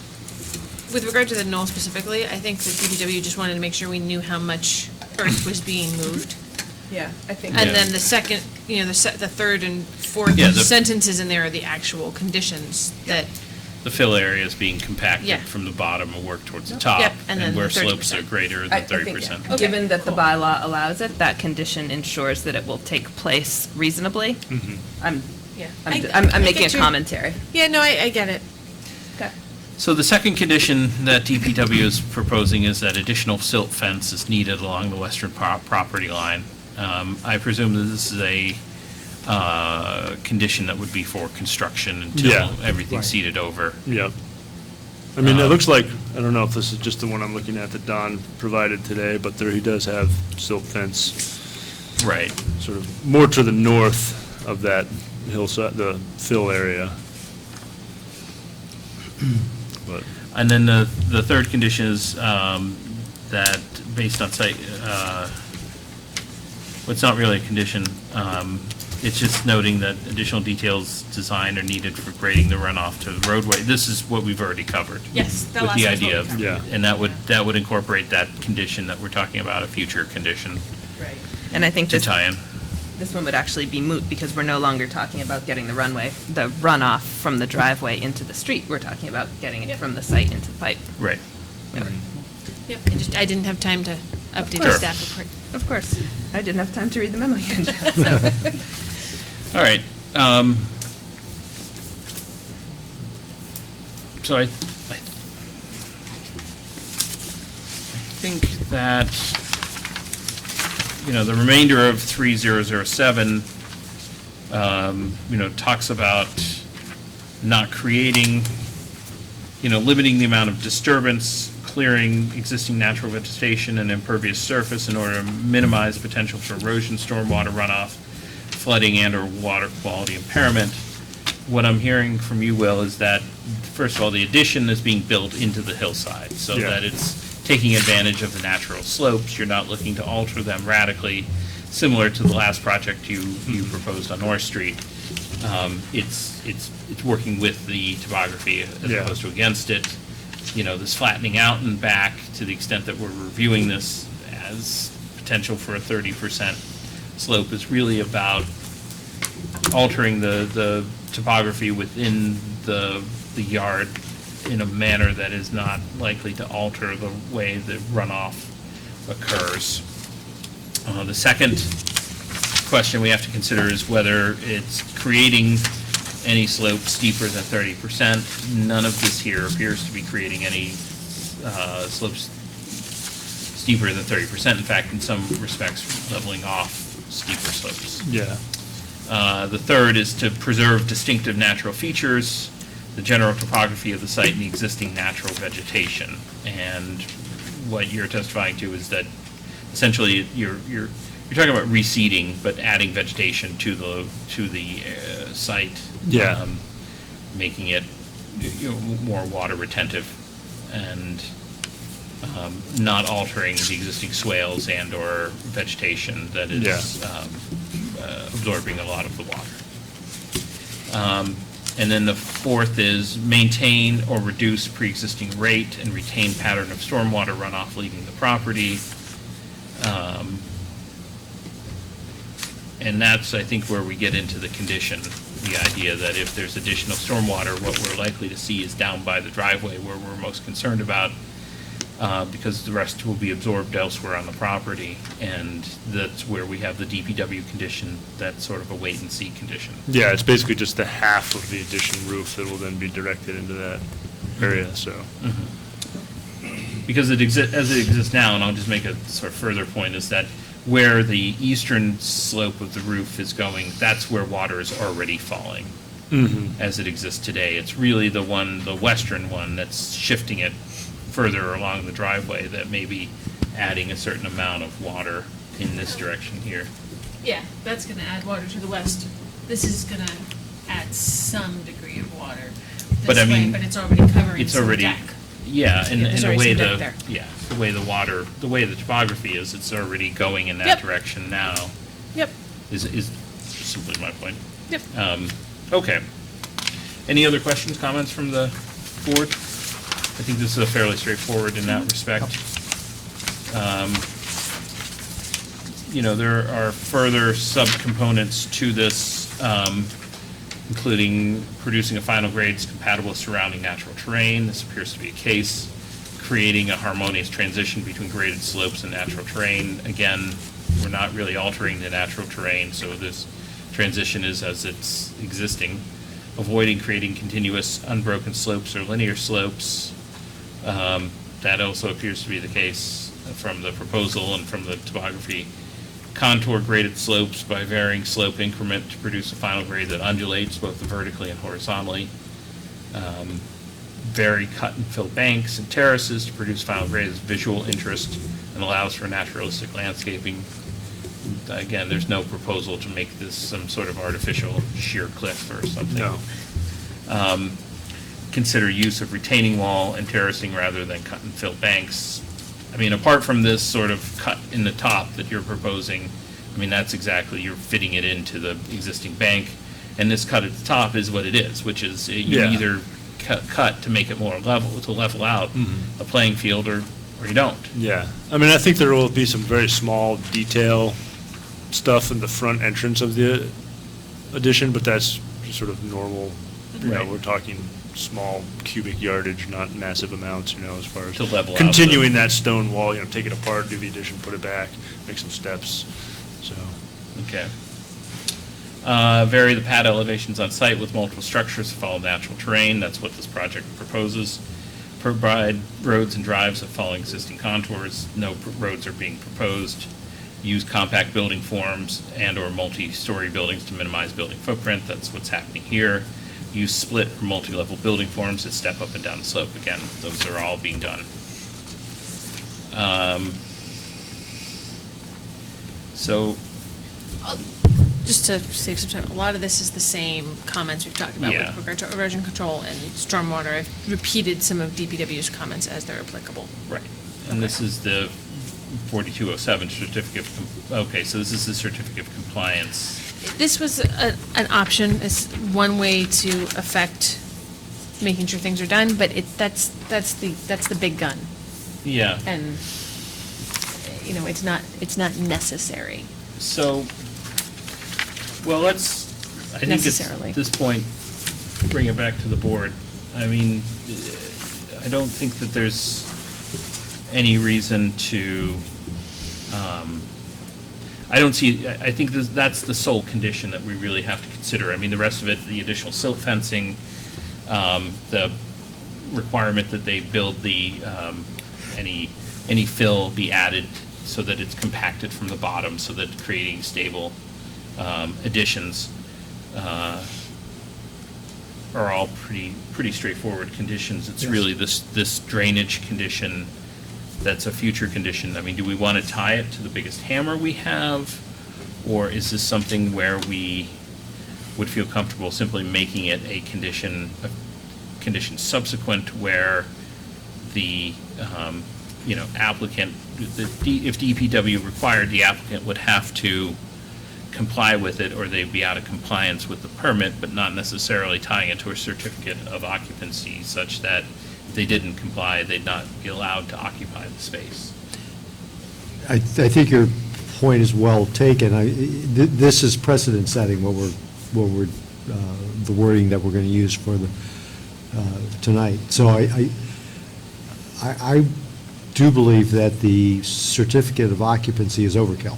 with regard to the knoll specifically, I think the DPW just wanted to make sure we knew how much earth was being moved. Yeah, I think. And Yeah. then the second, the third and fourth Yeah, sentences in there are the actual conditions that, The fill area is being compacted Yeah. from the bottom and work towards the top. Yep, and then where the slopes 30%. are greater I than think, 30%. Okay, given that the cool. bylaw allows it, that condition ensures that it will take place reasonably. I'm yeah. I'm making a commentary. Yeah, no, I get it. Okay. So the second condition that DPW is proposing is that additional silt fence is needed along the western property line. I presume that this is a condition that would be for construction until Yeah. everything's seeded over. Yeah. I mean, it looks like, I don't know if this is just the one I'm looking at that Don provided today, but there he does have silt fence Right. sort of more to the north of that hillside, the fill area. But, And then the third condition is that based on site, well, it's not really a condition. It's just noting that additional details designed are needed for grading the runoff to the roadway. This is what we've already covered. Yes, the With last the one's what idea we of, covered. Yeah. and that would incorporate that condition that we're talking about, a future condition Right. And I think to this tie in. this one would actually be moot because we're no longer talking about getting the runoff from the driveway into the street. We're talking about getting it from the site into the pipe. Right. Yep, I didn't have time to update the Sure. staff report. Of course. I didn't have time to read the memo yet. So. All right. So I think that, the remainder of 3007, talks about not creating, limiting the amount of disturbance, clearing existing natural vegetation and impervious surface in order to minimize potential for erosion, stormwater runoff, flooding and/or water quality impairment. What I'm hearing from you, Will, is that, first of all, the addition is being built into the hillside, so Yeah. that it's taking advantage of the natural slopes. You're not looking to alter them radically, similar to the last project you proposed on North Street. It's working with the topography as Yeah. opposed to against it. This flattening out and back, to the extent that we're reviewing this as potential for a 30% slope, is really about altering the topography within the yard in a manner that is not likely to alter the way the runoff occurs. The second question we have to consider is whether it's creating any slope steeper than 30%. None of this here appears to be creating any slopes steeper than 30%. In fact, in some respects, leveling off steeper slopes. yeah. The third is to preserve distinctive natural features, the general topography of the site, and the existing natural vegetation. And what you're testifying to is that essentially you're talking about reseeding, but adding vegetation to the site. Yeah. Making it more water retentive and not altering the existing swales and/or vegetation that is Yeah. Absorbing a lot of the water. And then the fourth is maintain or reduce pre-existing rate and retain pattern of stormwater runoff leaving the property. And that's, I think, where we get into the condition, the idea that if there's additional stormwater, what we're likely to see is down by the driveway where we're most concerned about, because the rest will be absorbed elsewhere on the property. And that's where we have the DPW condition, that's sort of a wait-and-see condition. Yeah, it's basically just the half of the addition roof that will then be directed into that area, so. Because as it exists now, and I'll just make a sort of further point, is that where the eastern slope of the roof is going, that's where water is already falling. As it exists today. It's really the western one that's shifting it further along the driveway that may be adding a certain amount of water in this direction here. Yeah, that's gonna add water to the west. This is gonna add some degree of water But I this way, mean, but it's already covering It's some already, deck. yeah, and Yeah, there's the already way some deck there. the way the water, the way the topography is, it's already going in that Yep. direction now, Yep, is simply my point. yep. Okay. Any other questions, comments from the board? I think this is fairly straightforward in that respect. There are further subcomponents to this, including producing a final grades compatible with surrounding natural terrain. This appears to be a case. Creating a harmonious transition between graded slopes and natural terrain. Again, we're not really altering the natural terrain, so this transition is as it's existing. Avoiding creating continuous unbroken slopes or linear slopes. That also appears to be the case from the proposal and from the topography. Contour graded slopes by varying slope increment to produce a final grade that undulates both vertically and horizontally. Vary cut and fill banks and terraces to produce final grades of visual interest and allows for naturalistic landscaping. Again, there's no proposal to make this some sort of artificial sheer cliff or something. No. Consider use of retaining wall and terracing rather than cut and fill banks. I mean, apart from this sort of cut in the top that you're proposing, I mean, that's exactly, you're fitting it into the existing bank. And this cut at the top is what it is, which is you Yeah. either cut to make it more level, to level out a playing field, or you don't. Yeah, I mean, I think there will be some very small detail stuff in the front entrance of the addition, but that's just sort of normal. Right. We're talking small cubic yardage, not massive amounts, as far as To level out continuing that stone wall, take it apart, do the addition, put it back, make some steps, so. Okay. Vary the pad elevations on site with multiple structures to follow natural terrain. That's what this project proposes. Provide roads and drives that follow existing contours. No roads are being proposed. Use compact building forms and/or multi-story buildings to minimize building footprint. That's what's happening here. Use split or multi-level building forms that step up and down the slope. Again, those are all being done. So, Just to save some time, a lot of this is the same comments we've talked about Yeah. with regard to erosion control and stormwater. I've repeated some of DPW's comments as they're applicable. right. And this is the 4207 certificate okay, so this is the certificate of compliance. This was an option, as one way to affect making sure things are done, but that's the big gun. Yeah. And, it's not necessary. So, well, I think Necessarily. at this point, bring it back to the board. I mean, I don't think that there's any reason to, I think that's the sole condition that we really have to consider. I mean, the rest of it, the additional silt fencing, the requirement that they build any fill be added so that it's compacted from the bottom, so that creating stable additions are all pretty straightforward conditions. It's Yes. really this drainage condition that's a future condition. I mean, do we want to tie it to the biggest hammer we have? Or is this something where we would feel comfortable simply making it a condition subsequent where the, applicant, if DPW required, the applicant would have to comply with it, or they'd be out of compliance with the permit, but not necessarily tying it to a certificate of occupancy such that if they didn't comply, they'd not be allowed to occupy the space. I think your point is well taken. This is precedent setting, the wording that we're going to use for tonight. So I do believe that the certificate of occupancy is overkill.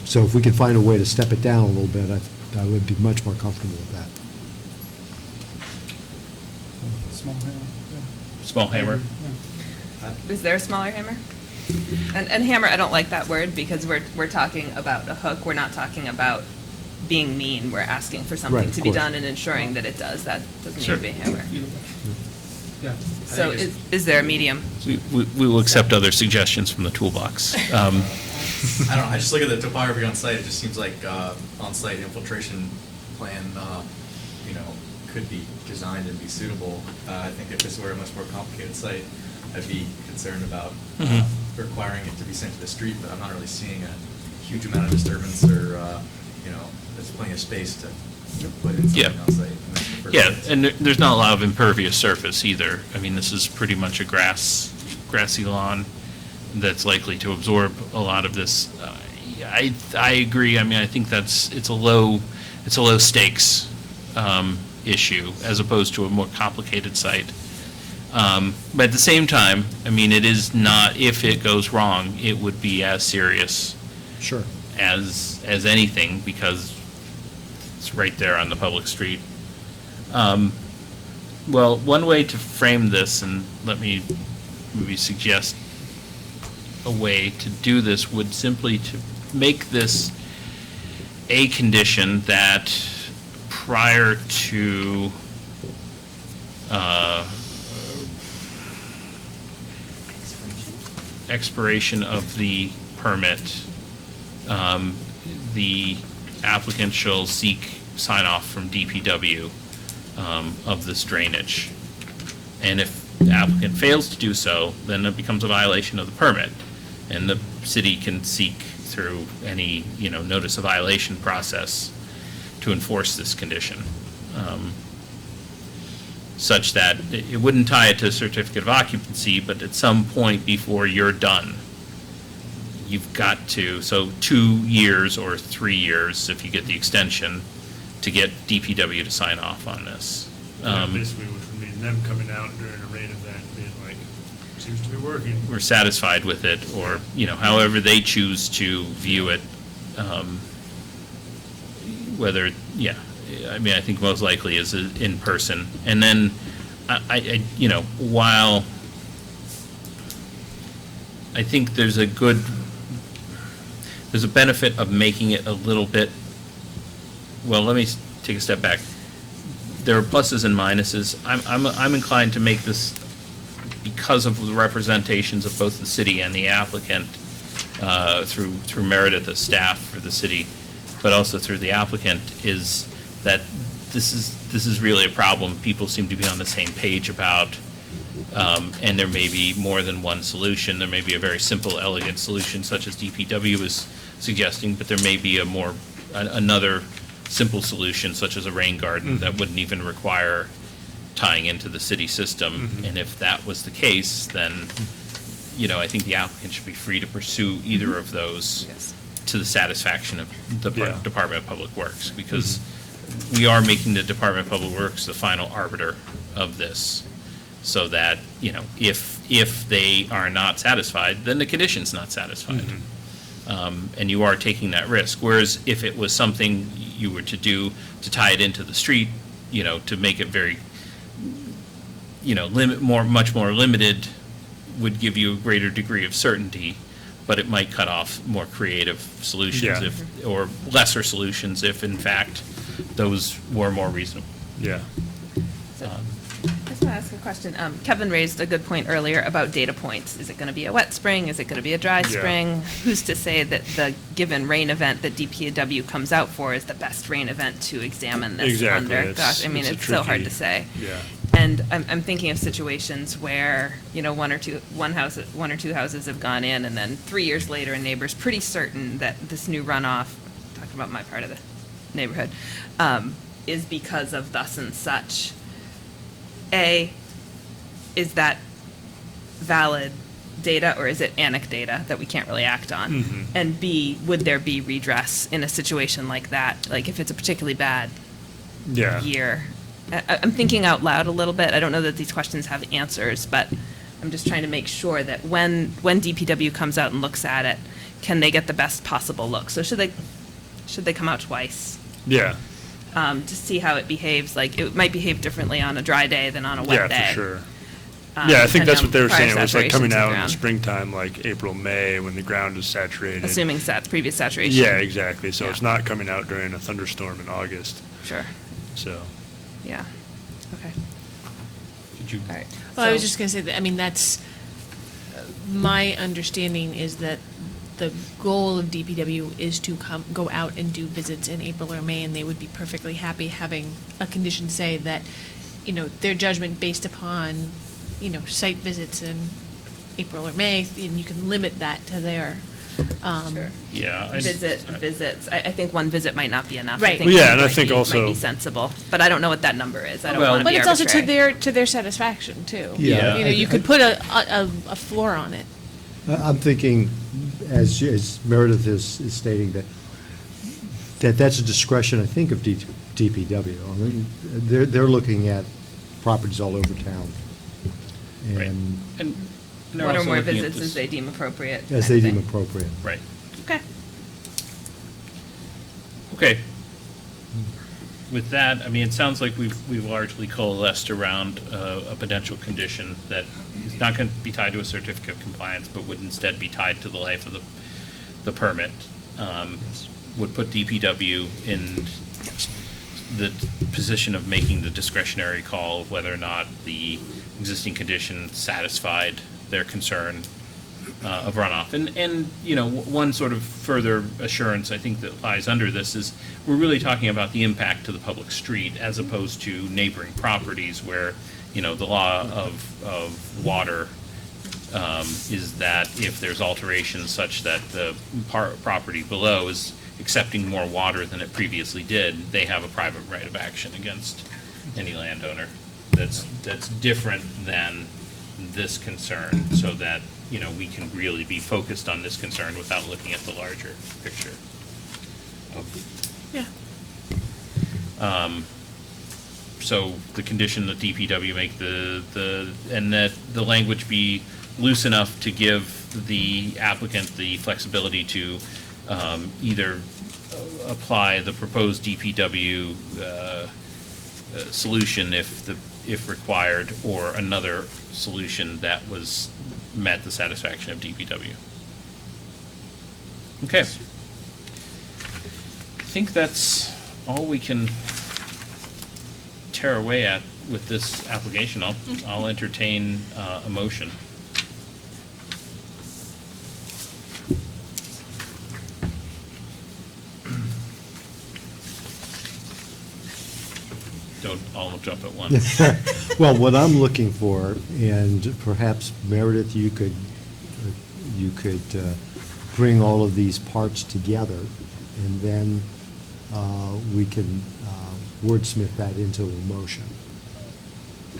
So if we can find a way to step it down a little bit, I would be much more comfortable with that. Small hammer. Small hammer? Is there a smaller hammer? And hammer, I don't like that word because we're talking about a hook. We're not talking about being mean. We're asking for Right, something of to be course. done and ensuring that it does. That doesn't Sure. need to be a hammer. Yeah. So is there a medium? We will accept other suggestions from the toolbox. I don't know, I just look at the topography on site, it just seems like on-site infiltration plan, could be designed and be suitable. I think if this were a much more complicated site, I'd be concerned about requiring it to be sent to the street, but I'm not really seeing a huge amount of disturbance or, there's plenty of space to put in Yeah. something on site. And that's the first Yeah, place. and there's not a lot of impervious surface either. I mean, this is pretty much a grassy lawn that's likely to absorb a lot of this. I agree. I mean, I think it's a low stakes issue as opposed to a more complicated site. But at the same time, I mean, it is not, if it goes wrong, it would be as serious Sure. as anything because it's right there on the public street. Well, one way to frame this, and let me maybe suggest a way to do this, would simply to make this a condition that prior to expiration of the permit, the applicant shall seek sign-off from DPW of this drainage. And if the applicant fails to do so, then it becomes a violation of the permit. And the city can seek through any, notice of violation process to enforce this condition. Such that it wouldn't tie it to a certificate of occupancy, but at some point before you're done, you've got to, so 2 years or 3 years, if you get the extension, to get DPW to sign off on this. Basically, would mean them coming out during a rain event, being like, seems to be working. We're satisfied with it, or, however they choose to view it. Whether, I mean, I think most likely is in person. And then, while I think there's a benefit of making it a little bit, well, let me take a step back. There are pluses and minuses. I'm inclined to make this, because of the representations of both the city and the applicant, through Meredith as staff for the city, but also through the applicant, is that this is really a problem people seem to be on the same page about, and there may be more than one solution. There may be a very simple, elegant solution such as DPW is suggesting, but there may be another simple solution such as a rain garden that wouldn't even require tying into the city system. And if that was the case, then, I think the applicant should be free to pursue either of those Yes. to the satisfaction of the Yeah. Department of Public Works, because we are making the Department of Public Works the final arbiter of this, so that, if they are not satisfied, then the condition's not satisfied. And you are taking that risk. Whereas if it was something you were to do to tie it into the street, to make it very, much more limited, would give you a greater degree of certainty, but it might cut off more creative solutions Yeah. or lesser solutions if in fact those were more reasonable. Yeah. So, I just want to ask a question. Kevin raised a good point earlier about data points. Is it going to be a wet spring? Is it going to be a dry Yeah. spring? Who's to say that the given rain event that DPW comes out for is the best rain event to examine this Exactly. under? It's- Gosh, I mean, it's a it's so hard tricky- to say. Yeah. And I'm thinking of situations where, one or two houses have gone in, and then 3 years later, a neighbor's pretty certain that this new runoff, talking about my part of the neighborhood, is because of thus and such. Is that valid data or is it anecdata that we can't really act on? Mhm. And B, would there be redress in a situation like that? Like if it's a particularly bad Yeah. year? I'm thinking out loud a little bit. I don't know that these questions have answers, but I'm just trying to make sure that when DPW comes out and looks at it, can they get the best possible look? So should they come out twice? Yeah. To see how it behaves? Like, it might behave differently on a dry day than on a wet day. Yeah, for sure. Yeah, I think depending that's on what they were prior saying. It was like coming saturations of out in the ground. springtime, like April, May, when the ground is saturated. Assuming previous saturation. Yeah, exactly. So Yeah. it's not coming out during a thunderstorm in August. Sure, So, yeah, okay, Did you? all right. Well, I was So- just going to say that, I mean, that's, my understanding is that the goal of DPW is to go out and do visits in April or May, and they would be perfectly happy having a condition say that, you know, their judgment based upon, you know, site visits in April or May, and you can limit that to their, Sure. Yeah. Visits. I think one visit might not be enough. Right. I think Well, yeah, two and I might think be- also- Might be sensible, but I don't know what that number is. I don't Well- want to but be it's also arbitrary. to their satisfaction, too. Yeah. You know, you could put a floor on it. I'm thinking, as Meredith is stating, that's a discretion, I think, of DPW. I mean, they're looking at properties all over town. Right. And And they're One or also more looking at visits this- as they deem appropriate. as kind they of deem thing. appropriate. Right. Okay. Okay. With that, I mean, it sounds like we've largely coalesced around a potential condition that is not going to be tied to a certificate of compliance, but would instead be tied to the life of the permit. Would put DPW in the position of making the discretionary call of whether or not the existing condition satisfied their concern of runoff. And, you know, one sort of further assurance I think that lies under this is we're really talking about the impact to the public street as opposed to neighboring properties where, you know, the law of water is that if there's alterations such that the property below is accepting more water than it previously did, they have a private right of action against any landowner. That's different than this concern, so that, you know, we can really be focused on this concern without looking at the larger picture of Yeah. So the condition that DPW make and that the language be loose enough to give the applicant the flexibility to either apply the proposed DPW solution if required, or another solution that was met the satisfaction of DPW. Okay. I think that's all we can tear away at with this application. I'll entertain a motion. Don't all jump at once. Well, what I'm looking for, and perhaps Meredith, you could bring all of these parts together, and then we can wordsmith that into a motion.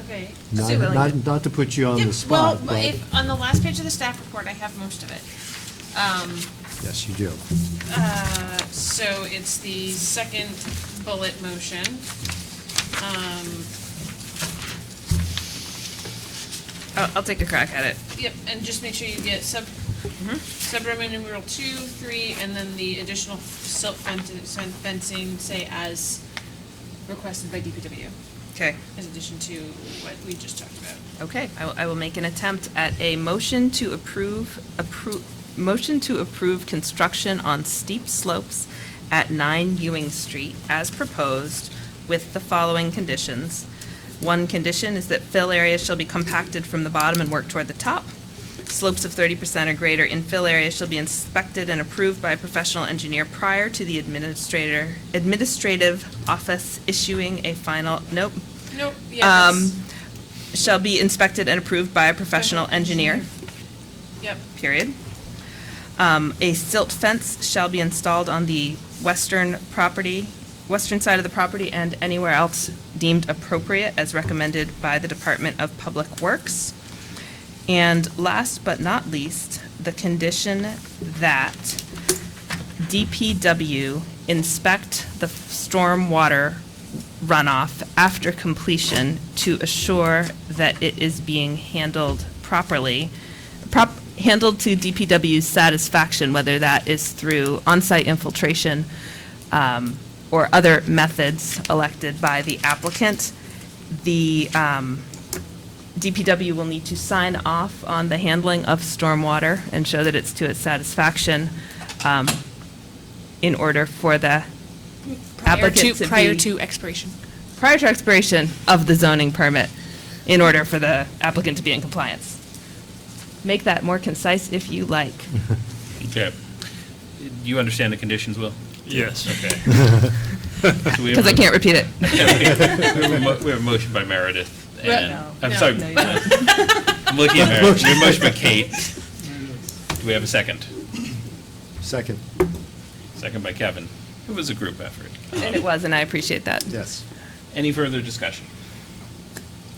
Okay. Not to put you on the spot, but, on the last page of the staff report, I have most of it. yes, you do. So it's the second bullet motion. I'll take a crack at it. Yep, and just make sure you get sub-Roman numeral 2, 3, and then the additional silt fencing, say, as requested by DPW, Okay. in addition to what we just talked about. Okay, I will make an attempt at a motion to approve construction on steep slopes at 9 Ewing Street as proposed with the following conditions. One condition is that fill areas shall be compacted from the bottom and work toward the top. Slopes of 30% or greater in fill areas shall be inspected and approved by a professional engineer prior to the administrative office issuing a final, Nope, yeah, that's, shall be inspected and approved by a professional engineer, yep. period. A silt fence shall be installed on the western side of the property and anywhere else deemed appropriate as recommended by the Department of Public Works. And last but not least, the condition that DPW inspect the stormwater runoff after completion to assure that it is being handled properly, handled to DPW's satisfaction, whether that is through on-site infiltration or other methods elected by the applicant. The DPW will need to sign off on the handling of stormwater and show that it's to its satisfaction in order for the applicant to be... Prior to expiration. Prior to expiration of the zoning permit, in order for the applicant to be in compliance. Make that more concise if you like. Okay. Do you understand the conditions, Will? Yes. Okay. Because I can't repeat it. We have a motion by Meredith, and, No. I'm No, sorry. no, you don't. I'm looking at Meredith. We have a motion by Kate. Do we have a second? Second, Second by Kevin. It was a group effort. And it was, and I appreciate that. yes. Any further discussion?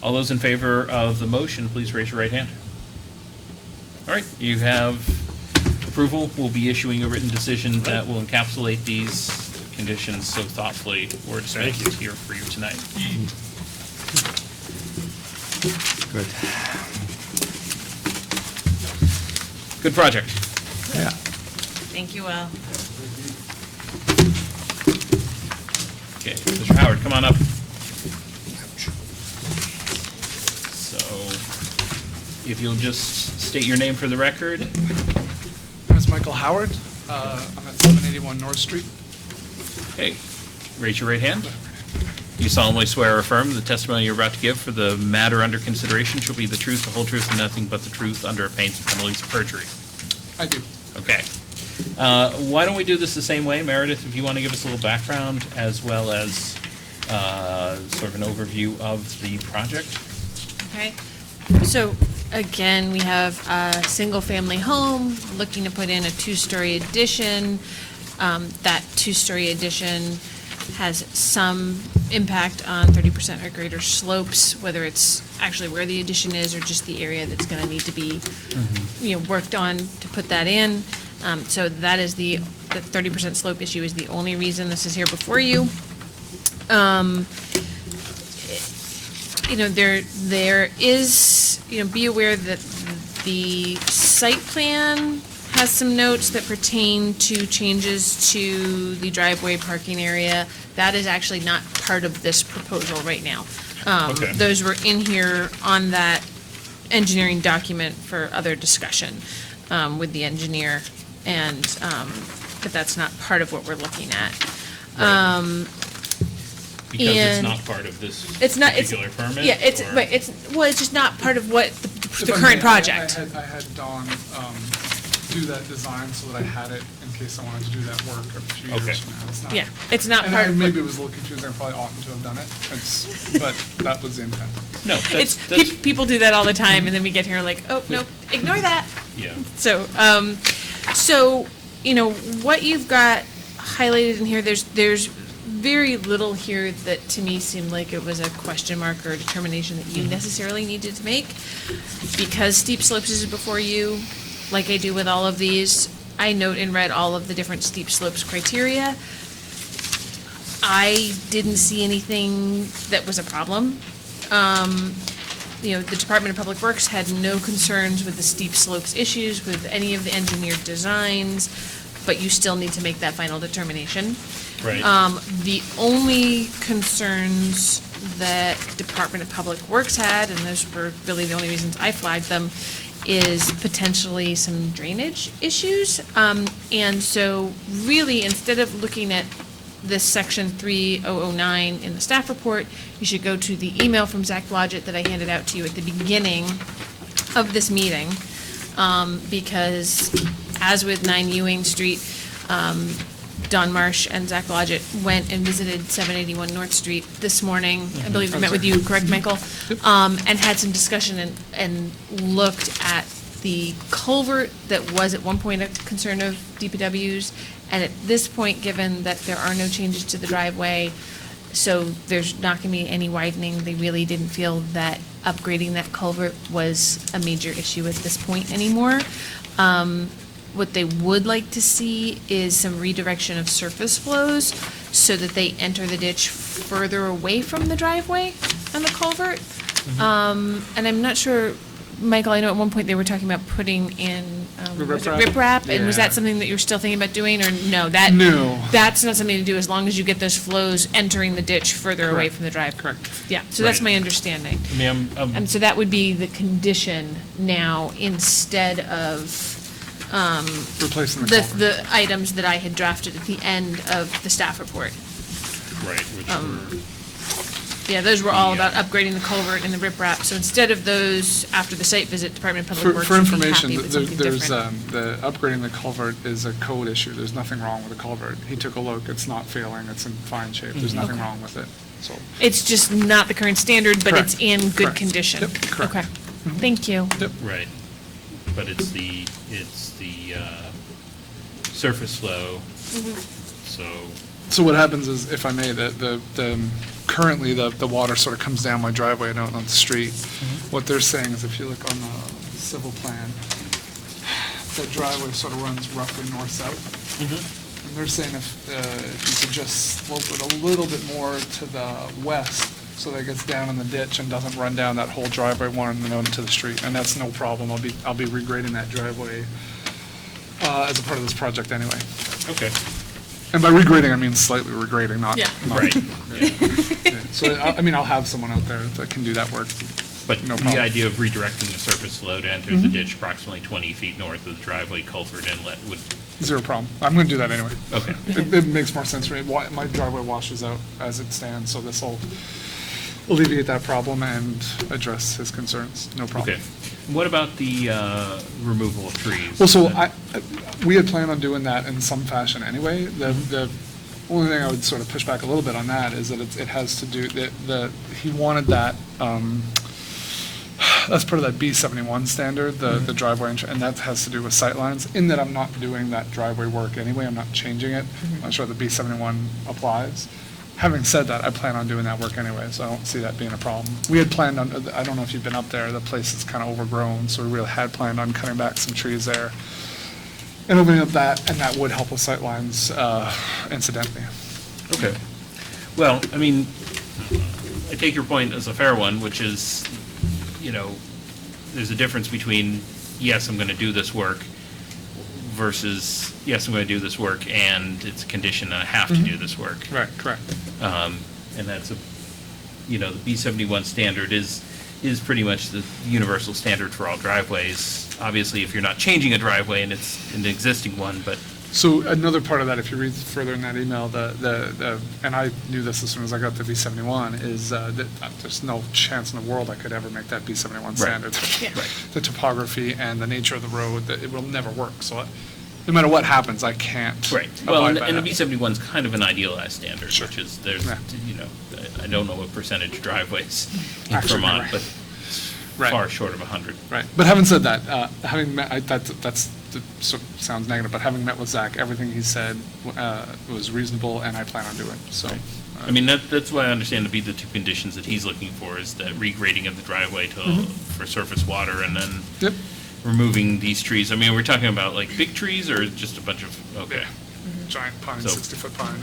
All those in favor of the motion, please raise your right hand. All right, you have approval. We'll be issuing a written decision that will encapsulate these conditions so thoughtfully wordsmithed here for you tonight. Good. Good project. Yeah. Thank you, Will. Okay, Mr. Howard, come on up. So, if you'll just state your name for the record. My name is Michael Howard. I'm at 781 North Street. Okay, raise your right hand. You solemnly swear or affirm the testimony you're about to give for the matter under consideration shall be the truth, the whole truth, and nothing but the truth under a pains and penalties of perjury. I do. Okay. Why don't we do this the same way? Meredith, if you want to give us a little background as well as sort of an overview of the project. Okay, so again, we have a single-family home looking to put in a two-story addition. That two-story addition has some impact on 30% or greater slopes, whether it's actually where the addition is or just the area that's going to need to be, worked on to put that in. So that is the 30% slope issue is the only reason this is here before you. There is, be aware that the site plan has some notes that pertain to changes to the driveway parking area. That is actually not part of this proposal right now. Okay. Those were in here on that engineering document for other discussion with the engineer, and but that's not part of what we're looking at. Right. Because it's and not part of this It's not, it's, particular permit? yeah, it's, or- right, it's just not part of what the If I may, current project. I had Dawn do that design so that I had it in case I wanted to do that work a few Okay. years from now. It's not- Yeah, it's not and part I of maybe what, was a little confused, I probably oughtn't to have done it, but that was the intent. No, it's, that's, people do that all the time, and then we get here like, oh, no, ignore that. yeah. So, what you've got highlighted in here, there's very little here that to me seemed like it was a question mark or a determination that you necessarily needed to make. Because steep slopes is before you, like I do with all of these, I note and read all of the different steep slopes criteria. I didn't see anything that was a problem. The Department of Public Works had no concerns with the steep slopes issues with any of the engineered designs, but you still need to make that final determination. Right. The only concerns that Department of Public Works had, and those were really the only reasons I flagged them, is potentially some drainage issues. And so really, instead of looking at this section 3009 in the staff report, you should go to the email from Zach Blodgett that I handed out to you at the beginning of this meeting. Because as with 9 Ewing Street, Don Marsh and Zach Blodgett went and visited 781 North Street this morning. I believe we met with you, correct, Michael? And had some discussion and looked at the culvert that was at one point a concern of DPW's. And at this point, given that there are no changes to the driveway, so there's not going to be any widening, they really didn't feel that upgrading that culvert was a major issue at this point anymore. What they would like to see is some redirection of surface flows so that they enter the ditch further away from the driveway on the culvert. And I'm not sure, Michael, I know at one point they were talking about putting in was it riprap, and was that something that you're still thinking about doing, or no? No. That's not something to do as long as you get those flows entering the ditch further away Correct. from the drive. Correct. Yeah, so that's Right. my understanding. I mean, And so that would be the condition now instead of Replacing the culvert. the items that I had drafted at the end of the staff report. right, which were, Yeah, those were all Yeah. about upgrading the culvert and the riprap. So instead of those, after the site visit, Department of Public For Works for would be information, happy with there- something there's, different. the upgrading the culvert is a code issue. There's nothing wrong with the culvert. He took a look, it's not failing, it's in fine shape. There's nothing Okay. wrong with it, so. It's just not the current standard, but it's Correct. in good Correct. condition. Yep, correct. Okay, thank you. Yep. right. But it's the surface flow, so, So what happens is, if I may, currently, the water sort of comes down my driveway and out on the street. What they're saying is, if you look on the civil plan, the driveway sort of runs roughly north-south. And they're saying if you could just slope it a little bit more to the west, so that it gets down in the ditch and doesn't run down that whole driveway one and out into the street, and that's no problem. I'll be regrading that driveway as a part of this project anyway. okay, And by regrading, I mean slightly regrading, not. Yeah. not- right. Yeah. Yeah. So, I mean, I'll have someone out there that can do that work. But No the problem. idea of redirecting the surface flow to enter the ditch approximately 20 feet north of the driveway culvert inlet would, Zero problem. I'm gonna do that anyway. okay. It makes more sense for me. My driveway washes out as it stands, so this will alleviate that problem and address his concerns, no problem. Okay. What about the removal of trees? Well, so we had planned on doing that in some fashion anyway. The only thing I would sort of push back a little bit on that is that it has to do, he wanted that, that's part of that B71 standard, the driveway, and that has to do with sightlines. In that I'm not doing that driveway work anyway, I'm not changing it. I'm not sure the B71 applies. Having said that, I plan on doing that work anyway, so I don't see that being a problem. We had planned on, I don't know if you've been up there, the place is kind of overgrown, so we really had planned on cutting back some trees there and opening up that, and that would help with sightlines incidentally. Okay. Well, I mean, I take your point as a fair one, which is, you know, there's a difference between, yes, I'm going to do this work, versus, yes, I'm going to do this work, and it's a condition that I have to do this work. Right, correct. And that's the B71 standard is pretty much the universal standard for all driveways. Obviously, if you're not changing a driveway and it's an existing one, but, So another part of that, if you read further in that email, and I knew this as soon as I got to B71, is that there's no chance in the world I could ever make that B71 standard. Yeah. Right. The topography and the nature of the road, that it will never work. So no matter what happens, I can't. right. Well, abide by and the that. B71 is kind of an idealized standard, Sure. which is, there's, Yeah. I don't know what percentage driveways in Actually, Vermont, right. but Right. far short of 100. Right, but having said that, having met, that sounds negative, but having met with Zach, everything he said was reasonable, and I plan on doing, so. I mean, that's why I understand to be the two conditions that he's looking for, is that regrading of the driveway for surface water, and then Yep. removing these trees. I mean, we're talking about like big trees, or just a bunch of, okay, Giant pine, So- 60-foot pine,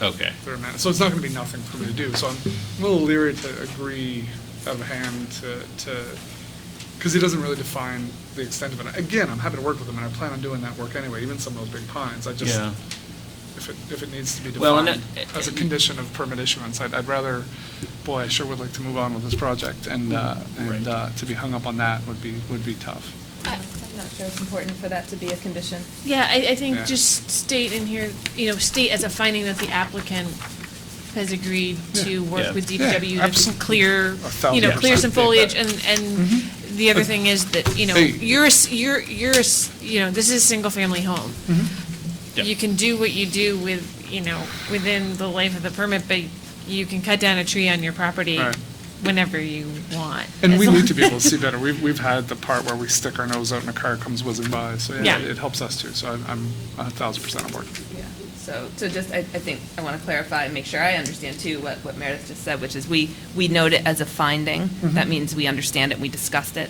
okay. they're so it's not gonna be nothing for me to do, so I'm a little leery to agree out of hand to, because he doesn't really define the extent of it. Again, I'm happy to work with him, and I plan on doing that work anyway, even some of those big pines. I just, Yeah. if it needs to be Well, and defined as a condition of permit issuance, I'd rather, boy, I sure would like to move on with this project, and to be hung up on that would be tough. I'm not sure it's important for that to be a condition. Yeah, I think Yeah. just state in here, state as a finding that the applicant has agreed to Yeah. work with Yeah, DPW to absolutely. clear, 1,000%. clear some foliage, Yeah. and the other thing is that, Hey. this is a single-family home. Yeah. You can do what you do with, within the life of the permit, but you can cut down a tree on your property Right. whenever you want. And we As need long- to be able to see better. We've had the part where we stick our nose out and a car comes whizzing by, so Yeah. it helps us too. So I'm 1,000% on board. Yeah. So just, I think, I want to clarify and make sure I understand too what Meredith just said, which is we note it as a finding. That means we understand it, we discussed it.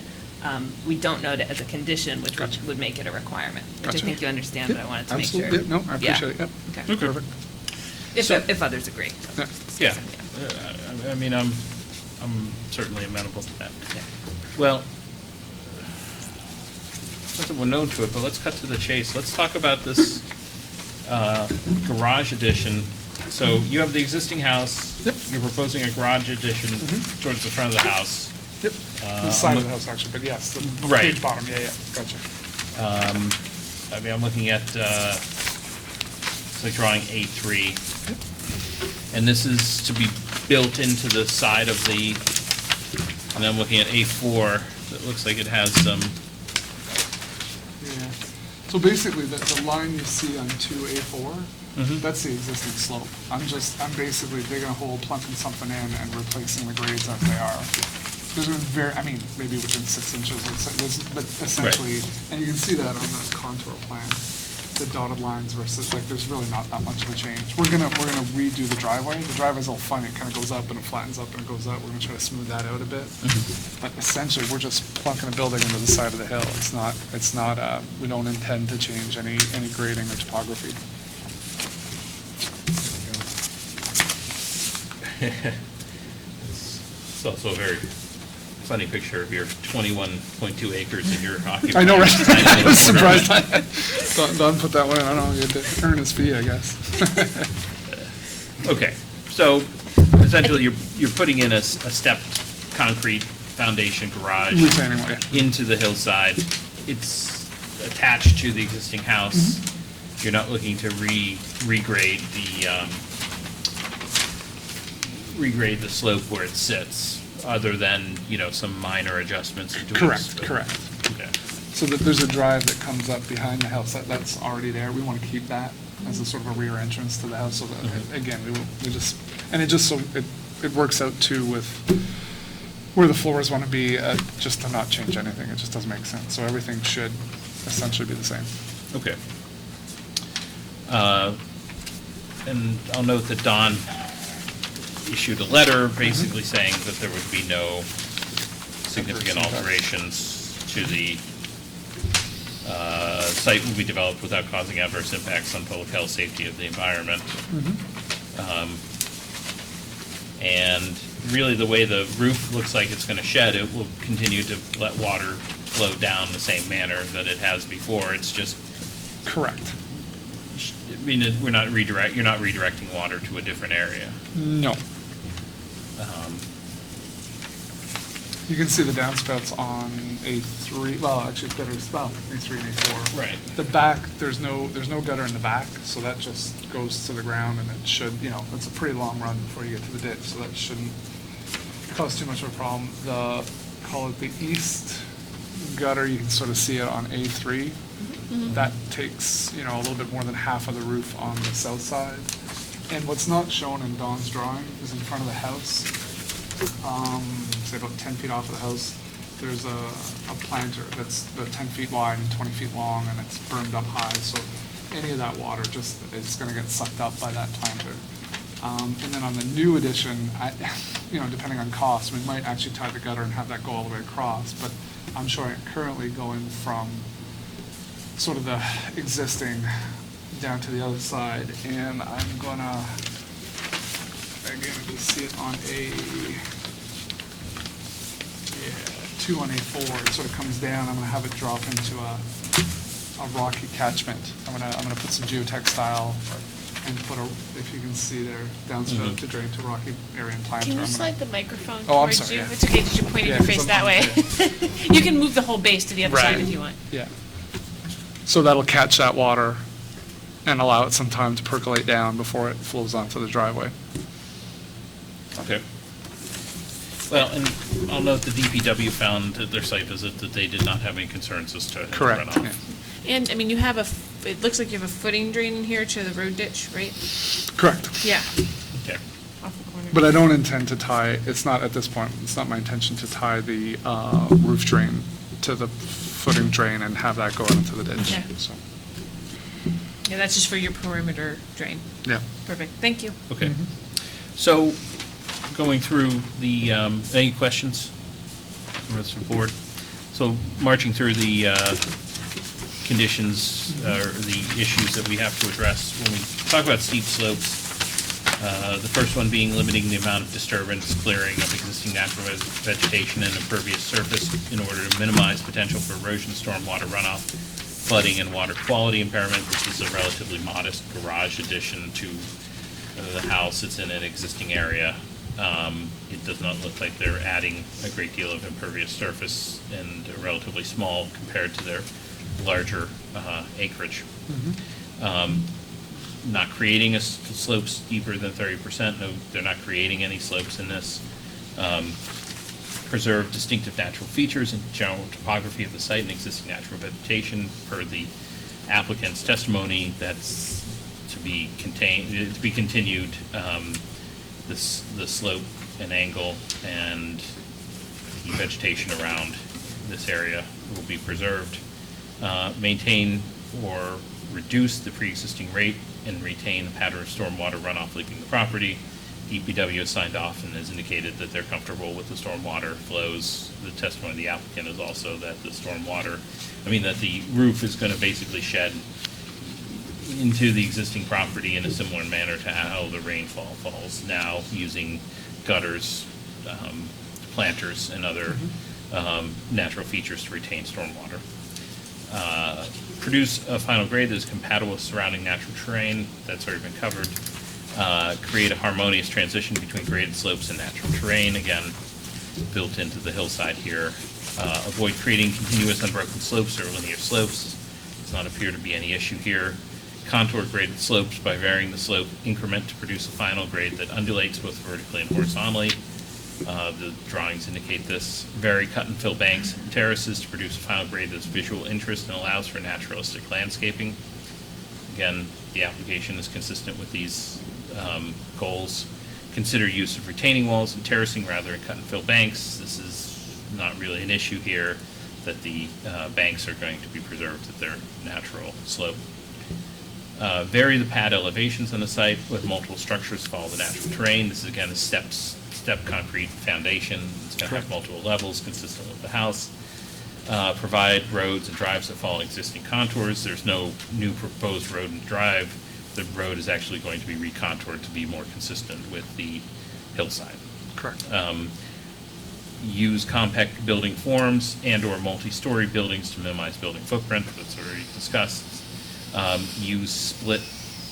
We don't note it as a condition, which Gotcha. would make it a requirement, which I Gotcha. think you understand, but I wanted to make sure. Absolutely. No, I Yeah. appreciate it, yep. Okay. Perfect. If others agree. Yeah. Yeah, I mean, I'm certainly amenable to that. Yeah. Well, not that we're known to it, but let's cut to the chase. Let's talk about this garage addition. So you have the existing house. Yep. You're proposing a garage addition towards the front of the house. Yep, the side of the house, actually, but yes, the Right. page bottom, yeah, gotcha. I mean, I'm looking at, it's like drawing A3. And this is to be built into the side of the, and I'm looking at A4, that looks like it has some, Yeah, so basically, the line you see on 2A4, Mhm. that's the existing slope. I'm basically digging a hole, plunking something in, and replacing the grades as they are. There's maybe within 6 inches, but essentially, and you can see that on the contour plan, the dotted lines versus, like, there's really not that much of a change. We're gonna redo the driveway. The driveway's all funny, it kind of goes up and it flattens up and it goes up. We're gonna try to smooth that out a bit. But essentially, we're just plunking a building into the side of the hill. It's not, we don't intend to change any grading or topography. it's also a very funny picture of your 21.2 acres that you're occupying. I know, right? Tiny I little was corner. surprised. Don put that one in. I don't know, he had to earn his fee, I guess. Okay, so essentially, you're putting in a stepped concrete foundation garage Retaining wall, yeah. into the hillside. It's attached to the existing house. You're not looking to regrade the slope where it sits, other than, some minor adjustments. To Correct. Okay. So that there's a drive that comes up behind the house, that's already there. We want to keep that as a sort of a rear entrance to the house, so that, again, we just, and it works out too with where the floors want to be, just to not change anything. It just doesn't make sense. So everything should essentially be the same. Okay. And I'll note that Don issued a letter basically saying that there would be no significant alterations to the site will be developed without causing adverse impacts on public health, safety of the environment. And really, the way the roof looks like it's going to shed, it will continue to let water flow down the same manner that it has before. It's just, Correct. I mean, you're not redirecting water to a different area. No. Um, You can see the downspouts on A3, well, actually, it's better as well, A3 and A4. Right. The back, there's no gutter in the back, so that just goes to the ground, and it should, it's a pretty long run before you get to the ditch, so that shouldn't cause too much of a problem. Call it the east gutter, you can sort of see it on A3. That takes, a little bit more than half of the roof on the south side. And what's not shown in Dawn's drawing is in front of the house, say about 10 feet off of the house, there's a planter that's 10 feet wide and 20 feet long, and it's bermed up high, so any of that water just is going to get sucked up by that planter. And then on the new addition, depending on cost, we might actually tie the gutter and have that go all the way across, but I'm showing it currently going from sort of the existing down to the other side, and I'm gonna, again, if you see it on two on A4, it sort of comes down. I'm gonna have it drop into a rocky catchment. I'm gonna put some geotextile and put if you can see there, downspout to drain to rocky area and planter. Can you I'm gonna- slide the microphone Oh, I'm towards sorry, you? yeah. It's okay, because you're pointing Yeah, your 'cause face I'm that on way. You can move the whole base to the other side Right. if you want. Yeah. So that'll catch that water and allow it some time to percolate down before it flows onto the driveway. Okay. Well, and I'll note the DPW found at their site visit that they did not have any concerns as to Correct. runoff. Yeah. And, you have it looks like you have a footing drain in here to the road ditch, right? Correct. Yeah. Okay. Off the corner. But I don't intend to tie, it's not at this point, it's not my intention to tie the roof drain to the footing drain and have that go out into the ditch. Okay. So, Yeah, that's just for your perimeter drain. Yeah. Perfect, thank you. Okay. So, going through the, any questions from the rest of the board? So, marching through the conditions, or the issues that we have to address when we talk about steep slopes. The first one being limiting the amount of disturbance, clearing of existing natural vegetation and impervious surface in order to minimize potential for erosion, stormwater runoff, flooding, and water quality impairment. This is a relatively modest garage addition to the house. It's in an existing area. It does not look like they're adding a great deal of impervious surface, and relatively small compared to their larger acreage. Not creating a slope steeper than 30%. No, they're not creating any slopes in this. Preserve distinctive natural features and general topography of the site and existing natural vegetation per the applicant's testimony. That's to be continued. The slope and angle and the vegetation around this area will be preserved. Maintain or reduce the pre-existing rate and retain a pattern of stormwater runoff leaving the property. DPW has signed off and has indicated that they're comfortable with the stormwater flows. The testimony of the applicant is also that the that the roof is going to basically shed into the existing property in a similar manner to how the rainfall falls now, using gutters, planters, and other natural features to retain stormwater. Produce a final grade that is compatible with surrounding natural terrain. That's already been covered. Create a harmonious transition between graded slopes and natural terrain, again, built into the hillside here. Avoid creating continuous unbroken slopes or linear slopes. Does not appear to be any issue here. Contour graded slopes by varying the slope increment to produce a final grade that undulates both vertically and horizontally. The drawings indicate this. Vary cut and fill banks and terraces to produce a final grade that's visual interest and allows for naturalistic landscaping. Again, the application is consistent with these goals. Consider use of retaining walls and terracing rather than cut and fill banks. This is not really an issue here, that the banks are going to be preserved at their natural slope. Vary the pad elevations on the site with multiple structures to follow the natural terrain. This is again a step concrete foundation. It's going to have multiple levels consistent with the house. Provide roads and drives that follow existing contours. There's no new proposed road and drive. The road is actually going to be recontoured to be more consistent with the hillside. Correct. Use compact building forms and/or multi-story buildings to minimize building footprint. That's already discussed. Use split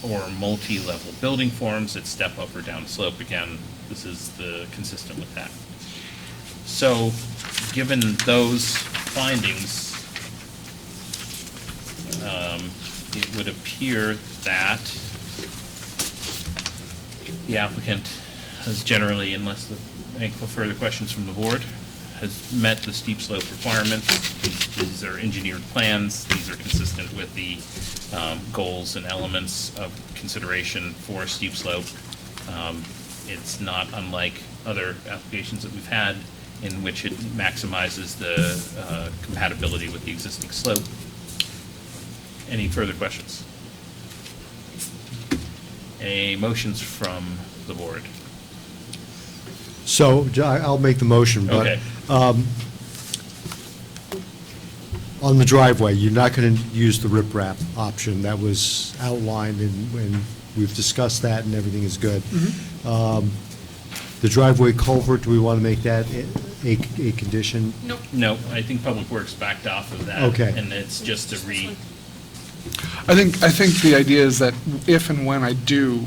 or multi-level building forms that step up or down slope. Again, this is consistent with that. So, given those findings, it would appear that the applicant has generally, unless any further questions from the board, has met the steep slope requirements. These are engineered plans. These are consistent with the goals and elements of consideration for a steep slope. It's not unlike other applications that we've had in which it maximizes the compatibility with the existing slope. Any further questions? Any motions from the board? So I'll make the motion, but Okay. on the driveway, you're not going to use the riprap option that was outlined, and we've discussed that, and everything is good. The driveway culvert, do we want to make that a condition? Nope. No, I think Public Works backed off of that. Okay. And it's just a I think the idea is that if and when I do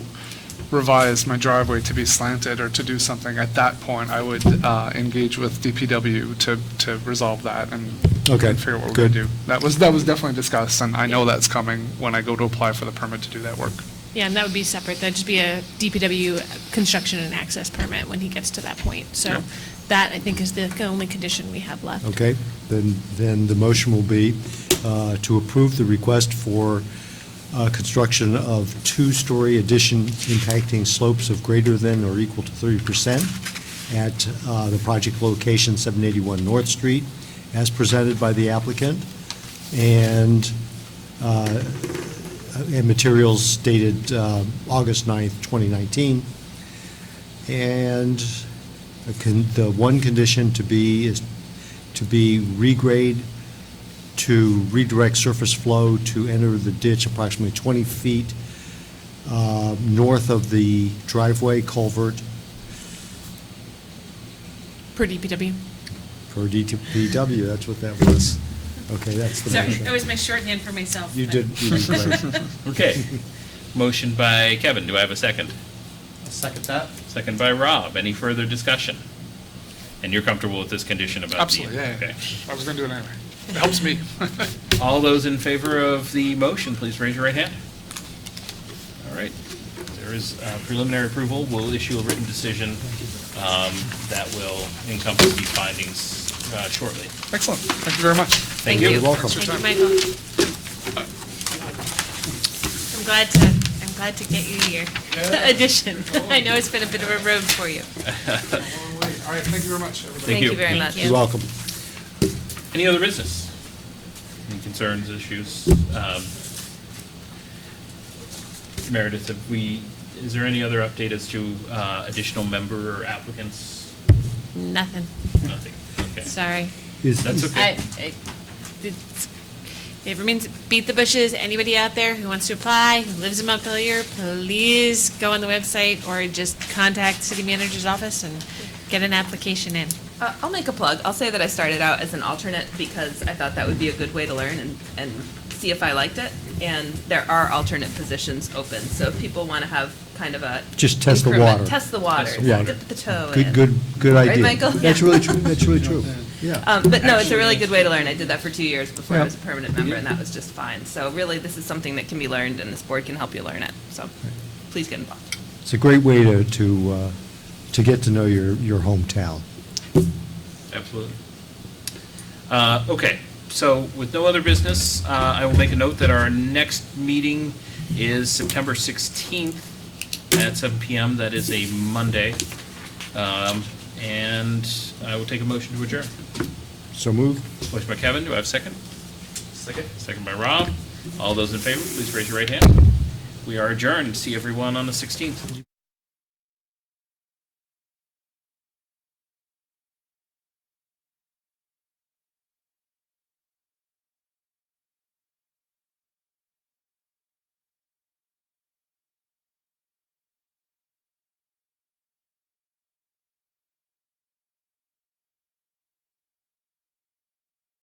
revise my driveway to be slanted or to do something, at that point, I would engage with DPW to resolve that and Okay, and figure out what we're good. going to do. That was definitely discussed, and I know that's coming when I go to apply for the permit to do that work. Yeah, and that would be separate. That'd just be a DPW construction and access permit when he gets to that point. So Yeah. that, I think, is the only condition we have left. Okay, then the motion will be to approve the request for construction of two-story addition impacting slopes of greater than or equal to 30% at the project location 781 North Street, as presented by the applicant, and and materials dated August 9th, 2019. And the one condition to be is to be regrade to redirect surface flow to enter the ditch approximately 20 feet north of the driveway culvert Per DPW. per DPW, that's what that was. Okay, that's the Sorry, motion. that was my shorthand for myself. You but- did great. Okay. Motion by Kevin. Do I have a second? I'll second that. Second by Rob. Any further discussion? And you're comfortable with this condition about the... Absolutely, yeah. Okay. I was gonna do it anyway. It helps me. All those in favor of the motion, please raise your right hand. All right. There is preliminary approval. We'll issue a written decision that will encompass these findings shortly. Excellent. Thank you very much. Thank you. You're welcome. Thanks for your Thank you, time. Michael. I'm glad to get you your addition. I know it's been a bit of a road for you. All right, thank you very much, everybody. Thank you. Thank you very much. you. You're welcome. Any other business? Any concerns, issues? Meredith, is there any other update as to additional member or applicants? Nothing. Nothing. Okay. Sorry. That's okay. It remains, beat the bushes. Anybody out there who wants to apply, who lives in Montpelier, please go on the website or just contact city manager's office and get an application in. I'll make a plug. I'll say that I started out as an alternate because I thought that would be a good way to learn and see if I liked it. And there are alternate positions open, so if people want to have kind of a Just test the increment, water. test the water, Yeah. dip the toe Good, in. good Right, idea. Michael? That's Yeah. really true, that's really true. Yeah. But no, it's a really good way to learn. I did that for 2 years before I Yeah. was a permanent member, and that was just fine. So really, this is something that can be learned, and this board can help you learn it. So please get involved. It's a great way to get to know your hometown. Absolutely. Okay, so with no other business, I will make a note that our next meeting is September 16th at 7 PM. That is a Monday. And I will take a motion to adjourn. So moved. Motion by Kevin, do I have a second? Second. Second by Rob. All those in favor, please raise your right hand. We are adjourned. See everyone on the 16th.